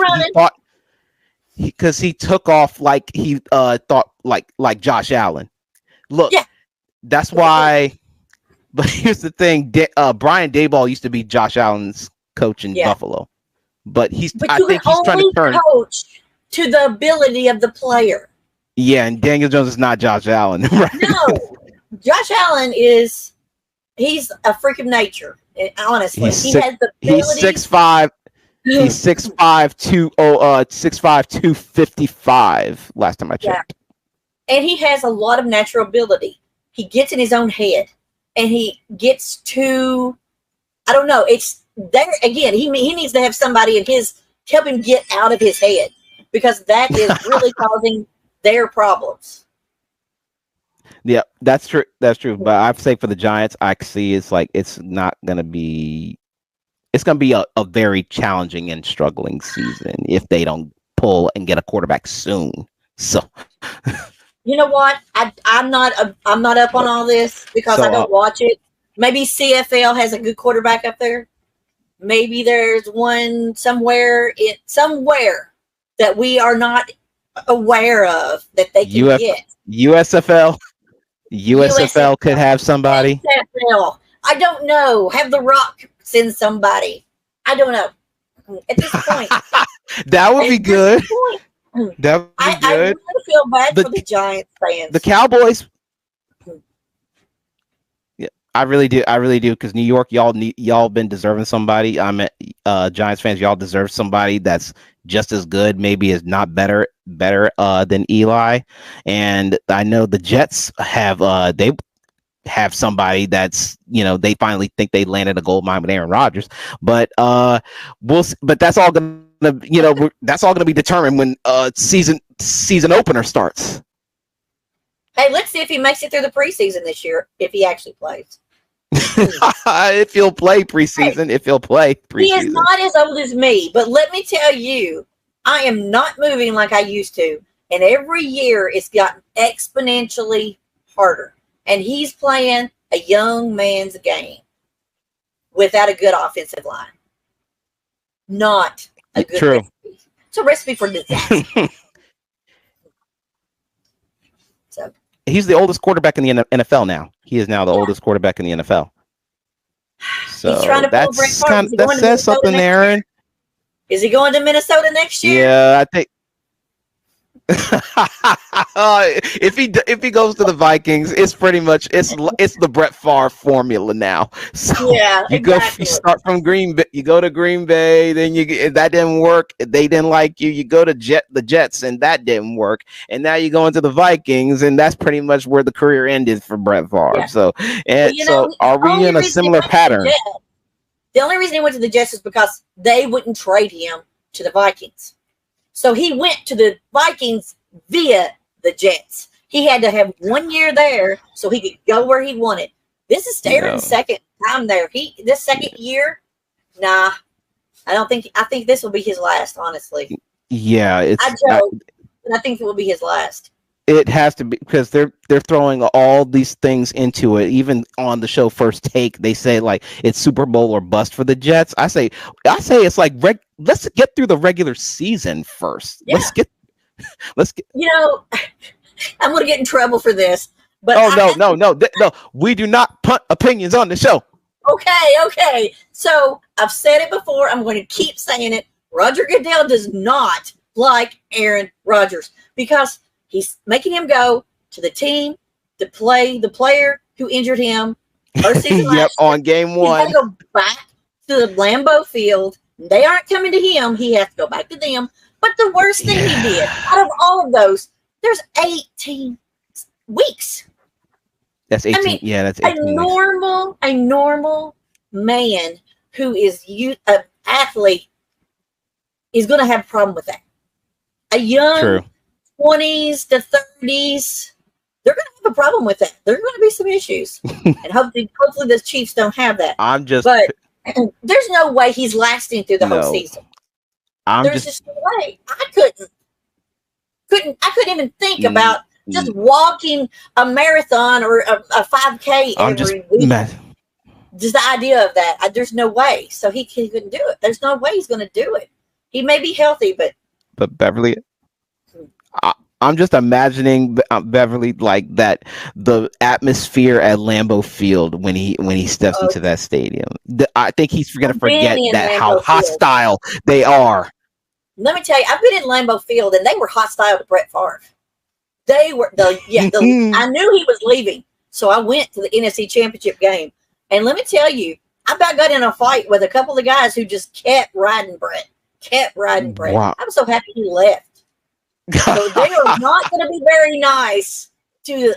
Because he took off like he thought like Josh Allen. Look, that's why. But here's the thing: Brian Daboll used to be Josh Allen's coach in Buffalo, but I think he's trying to turn coach to the ability of the player. Yeah, and Daniel Jones is not Josh Allen, right? No, Josh Allen he's a freak of nature. Honestly, he has the ability. He's 6'5". He's 6'5", 255 last time I checked. Yeah. And he has a lot of natural ability. He gets in his own head and he gets to, I don't know, it's there again. He needs to have somebody in help him get out of his head because that is really causing their problems. Yeah, that's true. That's true. But I'd say for the Giants, I see it's going to be a very challenging and struggling season if they don't pull and get a quarterback soon. So, you know what? I'm not up on all this because I don't watch it. Maybe CFL has a good quarterback up there. Maybe there's one somewhere that we are not aware of that they can get. USFL could have somebody. XFL. I don't know. Have The Rock send somebody. I don't know. At this point, That would be at this good. point, That would be I good. really feel bad The- for the Giants fans. The Cowboys. Yeah, I really do. I really do. Because New York, y'all been deserving somebody. I'm Giants fans. Y'all deserve somebody that's just as good, maybe is not better than Eli. And I know the Jets have they have somebody that's, they finally think they landed a gold mine with Aaron Rodgers. But but that's all gonna that's all gonna be determined when season opener starts. Hey, let's see if he makes it through the preseason this year, if he actually plays. If he'll play preseason, He is not as old as me, but let me tell you, I am not moving like I used to. And every year it's gotten exponentially harder. And he's playing a young man's game without a good offensive line. Not a good True. recipe. It's a recipe for disaster. So He's the oldest quarterback in the NFL now. He is now the oldest quarterback in the NFL. So he's trying to pull Brett Favre. Is he that going to says Minnesota something, next Aaron. year? Is he going to Minnesota next year? Yeah, I think if he goes to the Vikings, it's pretty much it's the Brett Favre formula now. So Yeah, exactly. You start from Green Bay, you go to Green Bay, then that didn't work. They didn't like you. You go to the Jets, and that didn't work. And now you go into the Vikings, and that's pretty much where the career ended for Brett Favre. Yeah. So Well, are we in a similar pattern? The only reason he went to the Jets is because they wouldn't trade him to the Vikings. So he went to the Vikings via the Jets. He had to have 1 year there so he could go where he wanted. This is Aaron's second time there. This second year, nah, I think this will be his last, honestly. Yeah, I joke, but I think it will be his last. It has to be, because they're throwing all these things into it. Even on the show First Take, they say like it's Super Bowl or bust for the Jets. I say it's like let's get through the regular season first. Yeah. Let's get. I'm gonna get in trouble for this, but no. We do not punt opinions on the show. Okay. So I've said it before. I'm going to keep saying it. Roger Goodell does not like Aaron Rodgers because he's making him go to the team to play the player who injured him first season last year. On game one. He's got to go back to the Lambeau Field. They aren't coming to him. He has to go back to them. But the worst thing he did, out of all of those, there's 18 weeks. That's 18. I mean, that's 18 weeks. A normal man who is an athlete is going to have a problem with that. A young 20s to 30s, they're going to have a problem with that. There are going to be some issues, and hopefully the Chiefs don't have that. But there's no way he's lasting through the whole season. There's just no way. I couldn't even think about just walking a marathon or a 5K every week. Just the idea of that, there's no way. So he couldn't do it. There's no way he's going to do it. He may be healthy, but Beverly, I'm just imagining Beverly like that, the atmosphere at Lambeau Field when he steps into that stadium. I think he's going to forget that how hostile they are. Let me tell you, I've been in Lambeau Field and they were hostile to Brett Favre. They were I knew he was leaving, so I went to the NFC Championship game. And let me tell you, I about got in a fight with a couple of guys who just kept riding Brett. Wow. I'm so happy he left. So they are not going to be very nice to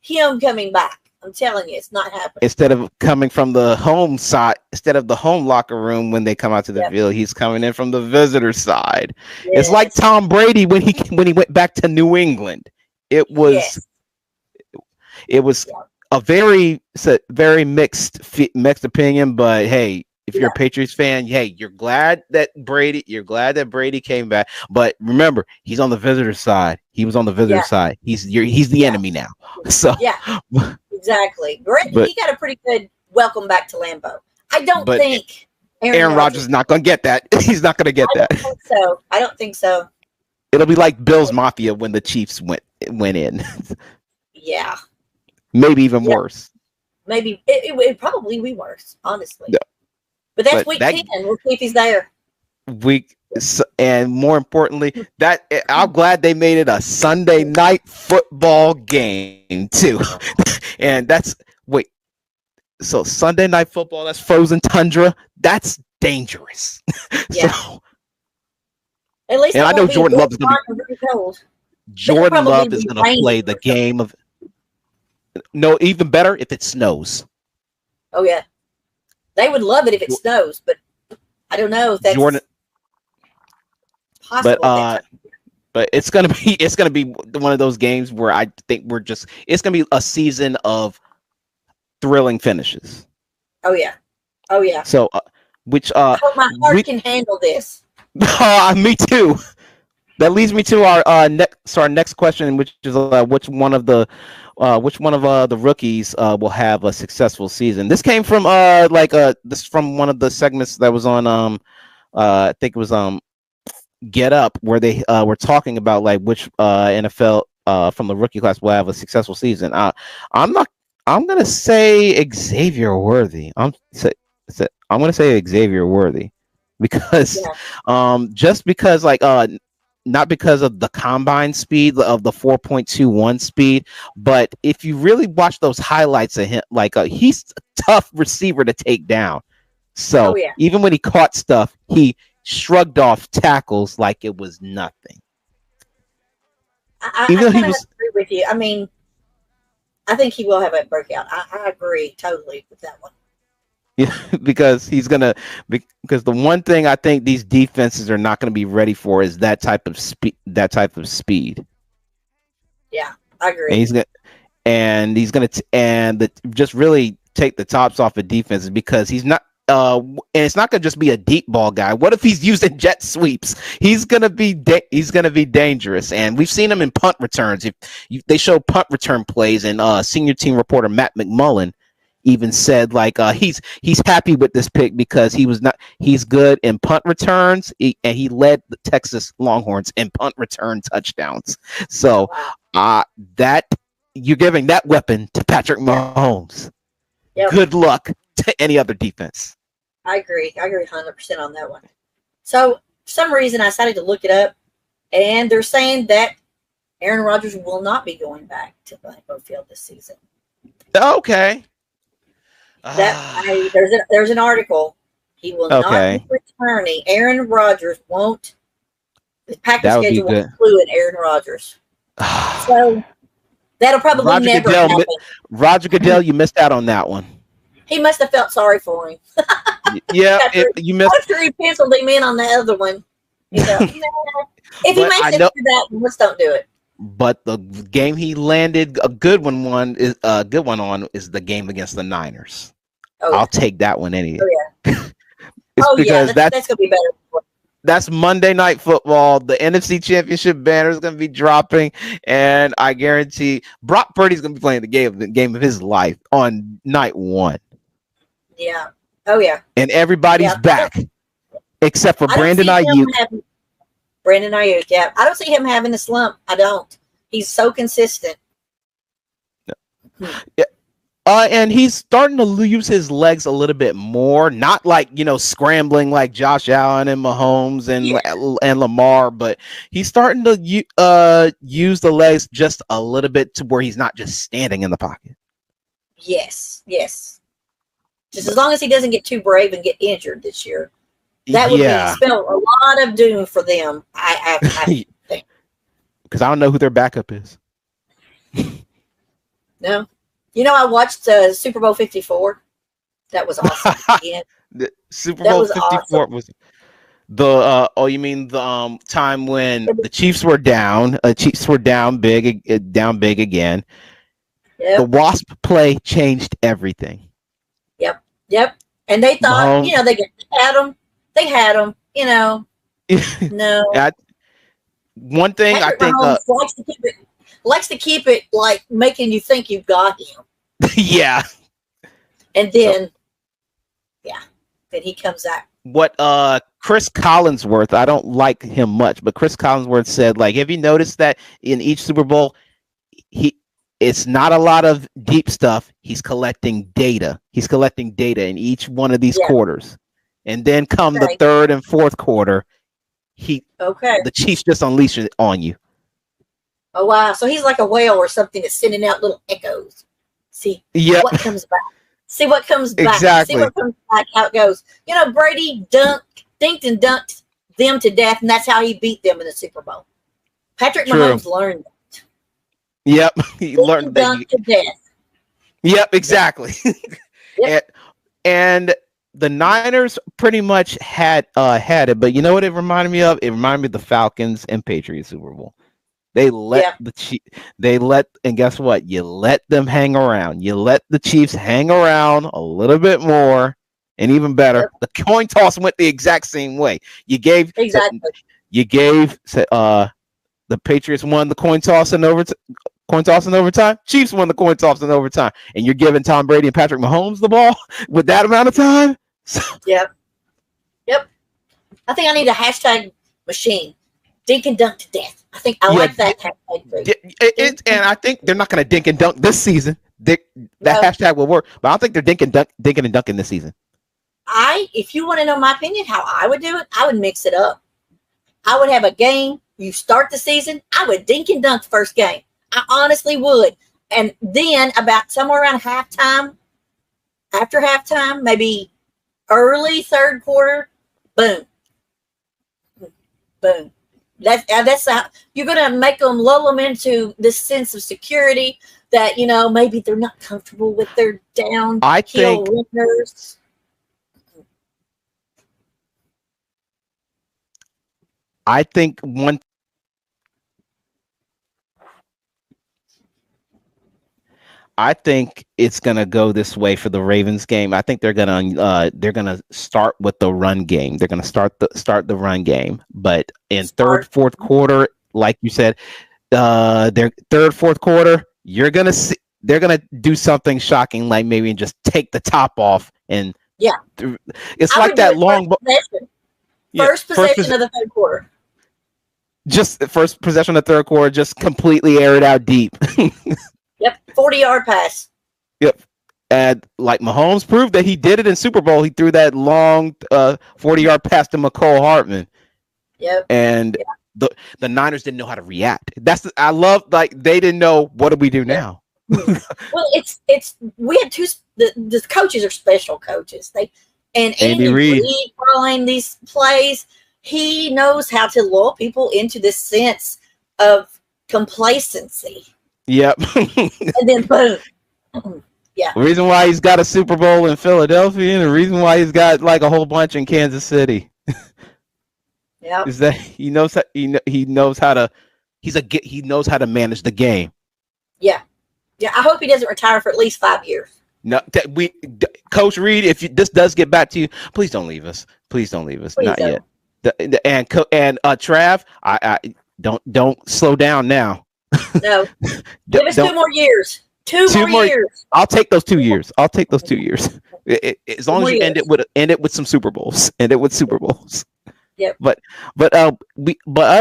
him coming back. I'm telling you, it's not happening. Instead of coming from the home side, instead of the home locker room when they come out to the field, he's coming in from the visitor side. Yes. It's like Tom Brady when he went back to New England. It was a very mixed opinion, but hey, if you're a Patriots fan, hey, you're glad that Brady came back. But remember, he's on the visitor side. He was on the visitor side. He's the enemy now. So exactly. He got a pretty good welcome back to Lambeau. I don't think Aaron Rodgers is not going to get that. He's not going to get that. I don't think so. It'll be like Bills Mafia when the Chiefs went in. Yeah. Maybe even worse. Maybe it probably be worse, honestly. Yeah. But that's But week that 10. We'll see if he's there. week, and more importantly, that I'm glad they made it a Sunday night football game too. And that's wait, so Sunday night football, that's frozen tundra, that's dangerous. Yeah. So, At least and it I know won't be Jordan Love is really going hot and really cold. Jordan probably Love is be going to play raining the or something. game of. No, even better if it snows. Oh yeah, they would love it if it snows, but I don't know if that's Jordan, possible. but it's gonna be one of those games where I think it's gonna be a season of thrilling finishes. Oh yeah. So, which I hope my heart can handle this. me too. That leads me to our next question, which is which one of the rookies will have a successful season. This came from this from one of the segments that was on I think it was Get Up, where they were talking about like which NFL from the rookie class will have a successful season. I'm gonna say Xavier Worthy. I'm gonna say Xavier Worthy because just because not because of the combine speed of the 4.21 speed, but if you really watch those highlights of him, he's a tough receiver to take down. So even when he caught stuff, he shrugged off tackles like it was nothing. I agree with you. I mean, I think he will have a breakout. I agree totally with that one. Yeah, because because the one thing I think these defenses are not going to be ready for is that type of speed. Yeah, I agree. And he's gonna just really take the tops off of defenses because he's not. And it's not going to just be a deep ball guy. What if he's using jet sweeps? He's going to be dangerous. And we've seen him in punt returns. They show punt return plays, and senior team reporter Matt McMullen even said he's happy with this pick because he's good in punt returns, and he led the Texas Longhorns in punt return touchdowns. So that you're giving that weapon to Patrick Mahomes. Yep. Good luck to any other defense. I agree 100% on that one. So for some reason I decided to look it up, and they're saying that Aaron Rodgers will not be going back to Lambeau Field this season. Okay. There's an article. He will not be returning. Aaron Rodgers won't. The practice schedule won't include Aaron Rodgers. So that'll probably never happen. Roger Goodell, you missed out on that one. He must have felt sorry for him. Yeah, you missed. I'm sure he penciled him in on the other one. You know, if he makes it through that, let's don't do it. But the game he landed a good one on is the game against the Niners. Oh, I'll take that one anyway. Oh yeah, that's gonna be better. That's Monday Night Football. The NFC Championship banner is going to be dropping, and I guarantee Brock Purdy's going to be playing the game of his life on night one. Yeah. Oh yeah. And everybody's back except for Brandon Ayuk. Brandon Ayuk. Yeah, I don't see him having a slump. I don't. He's so consistent. Yeah. And he's starting to use his legs a little bit more, not scrambling like Josh Allen and Mahomes and Lamar, but he's starting to use the legs just a little bit to where he's not just standing in the pocket. Yes. Just as long as he doesn't get too brave and get injured this year, that would spell a lot of doom for them. I think. Because I don't know who their backup is. No. I watched Super Bowl 54. That was awesome. The Super Bowl 54 awesome. Was the you mean the time when the Chiefs were down? Chiefs were down big again. Yep. The Wasp play changed everything. Yep. And they thought, they had him. No. One thing Patrick I think likes to keep it like making you think you've got him. Yeah. And then, then he comes out. What Chris Collinsworth, I don't like him much, but Chris Collinsworth said, have you noticed that in each Super Bowl, it's not a lot of deep stuff. He's collecting data. In each one of these quarters. and then come the Okay. third and fourth quarter, Okay. the Chiefs just unleash it on you. Oh wow. So he's like a whale or something that's sending out little echoes. See Yep. what comes back. See what comes back. Exactly. See what comes back. How it goes. You know, Brady dinked and dunked them to death, and that's how he beat them in the Super Bowl. Patrick True. Mahomes learned that. Yep. He Dink learned and that. dunk to death. Yep. Exactly. Yep. and the Niners pretty much had it, but you know what it reminded me of? It reminded me of the Falcons and Patriots Super Bowl. They let and guess what? You let them hang around. You let the Chiefs hang around a little bit more, and even better, the coin toss went the exact same way. You gave Exactly. the Patriots won the coin toss in overtime. Chiefs won the coin toss in overtime, and you're giving Tom Brady and Patrick Mahomes the ball with that amount of time. Yep. I think I need a hashtag machine. Dink and dunk to death. I think I like that hashtag. And I think they're not going to dink and dunk this season. That No. hashtag will work, but I don't think they're dinking and dunking this season. If you want to know my opinion, how I would do it, I would mix it up. I would have a game. You start the season, I would dink and dunk first game. I honestly would. And then about somewhere around halftime, after halftime, maybe early third quarter, boom. Boom. That's how you're going to make them, lull them into this sense of security that, you know, maybe they're not comfortable with their downhill runners. I think it's gonna go this way for the Ravens game. I think they're gonna start with the run game. They're gonna start the run game, but in third, fourth quarter, like you said, their third, fourth quarter, you're gonna see they're gonna do something shocking, like maybe just take the top off and it's like that long first possession of the third quarter. Just the first possession of the third quarter, just completely air it out deep. Yep, 40-yard pass. Yep. And like Mahomes proved that he did it in Super Bowl. He threw that long 40-yard pass to McCole Hartman. Yep. And the Niners didn't know how to react. I love, like, they didn't know, what do we do now? Well, we had the coaches are special coaches. Andy Reid calling these plays, he knows how to lull people into this sense of complacency. Yep. And then boom. Yeah. The reason why he's got a Super Bowl in Philadelphia and the reason why he's got like a whole bunch in Kansas City. Yeah. Is that he knows how to manage the game. Yeah. Yeah. I hope he doesn't retire for at least 5 years. No, Coach Reid, if this does get back to you, please don't leave us. Please don't leave us. Please Not don't. yet. And Trav, I don't slow down now. No. Give us 2 more years. Two more years. I'll take those 2 years. As long as you end it with some Super Bowls. End it with Super Bowls. Yep. But other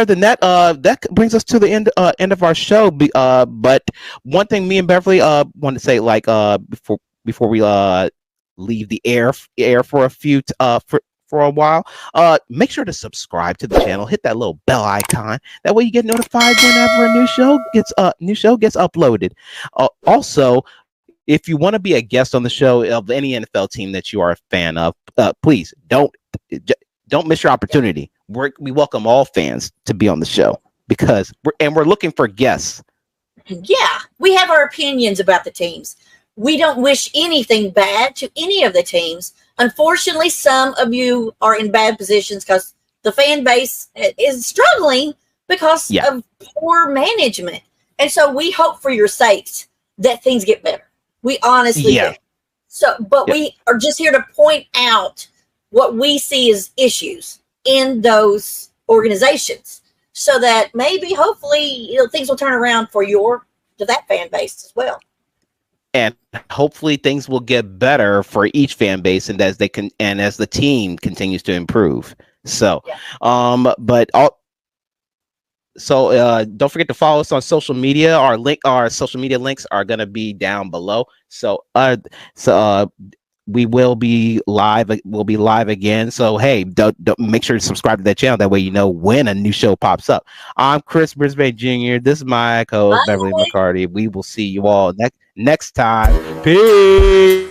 than that, that brings us to the end of our show. But one thing me and Beverly want to say, like, before we leave the air for a while, make sure to subscribe to the channel, hit that little bell icon, that way you get notified whenever a new show gets uploaded. Also, if you want to be a guest on the show of any NFL team that you are a fan of, please don't miss your opportunity. We welcome all fans to be on the show because we're looking for guests. Yeah, we have our opinions about the teams. We don't wish anything bad to any of the teams. Unfortunately, some of you are in bad positions because the fan base is struggling because of poor management. And so we hope for your sakes that things get better. We honestly do. We are just here to point out what we see as issues in those organizations so that maybe, hopefully, things will turn around for that fan base as well. And hopefully things will get better for each fan base, and as the team continues to improve. So, don't forget to follow us on social media. Our social media links are going to be down below. So we will be live. We'll be live again. So hey, don't make sure to subscribe to that channel. That way you know when a new show pops up. I'm Chris Brisbane Jr. This is my co-host Beverly McCarty. We will see you all next time. Peace.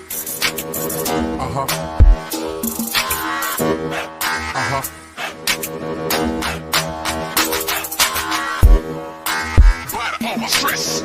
Stress.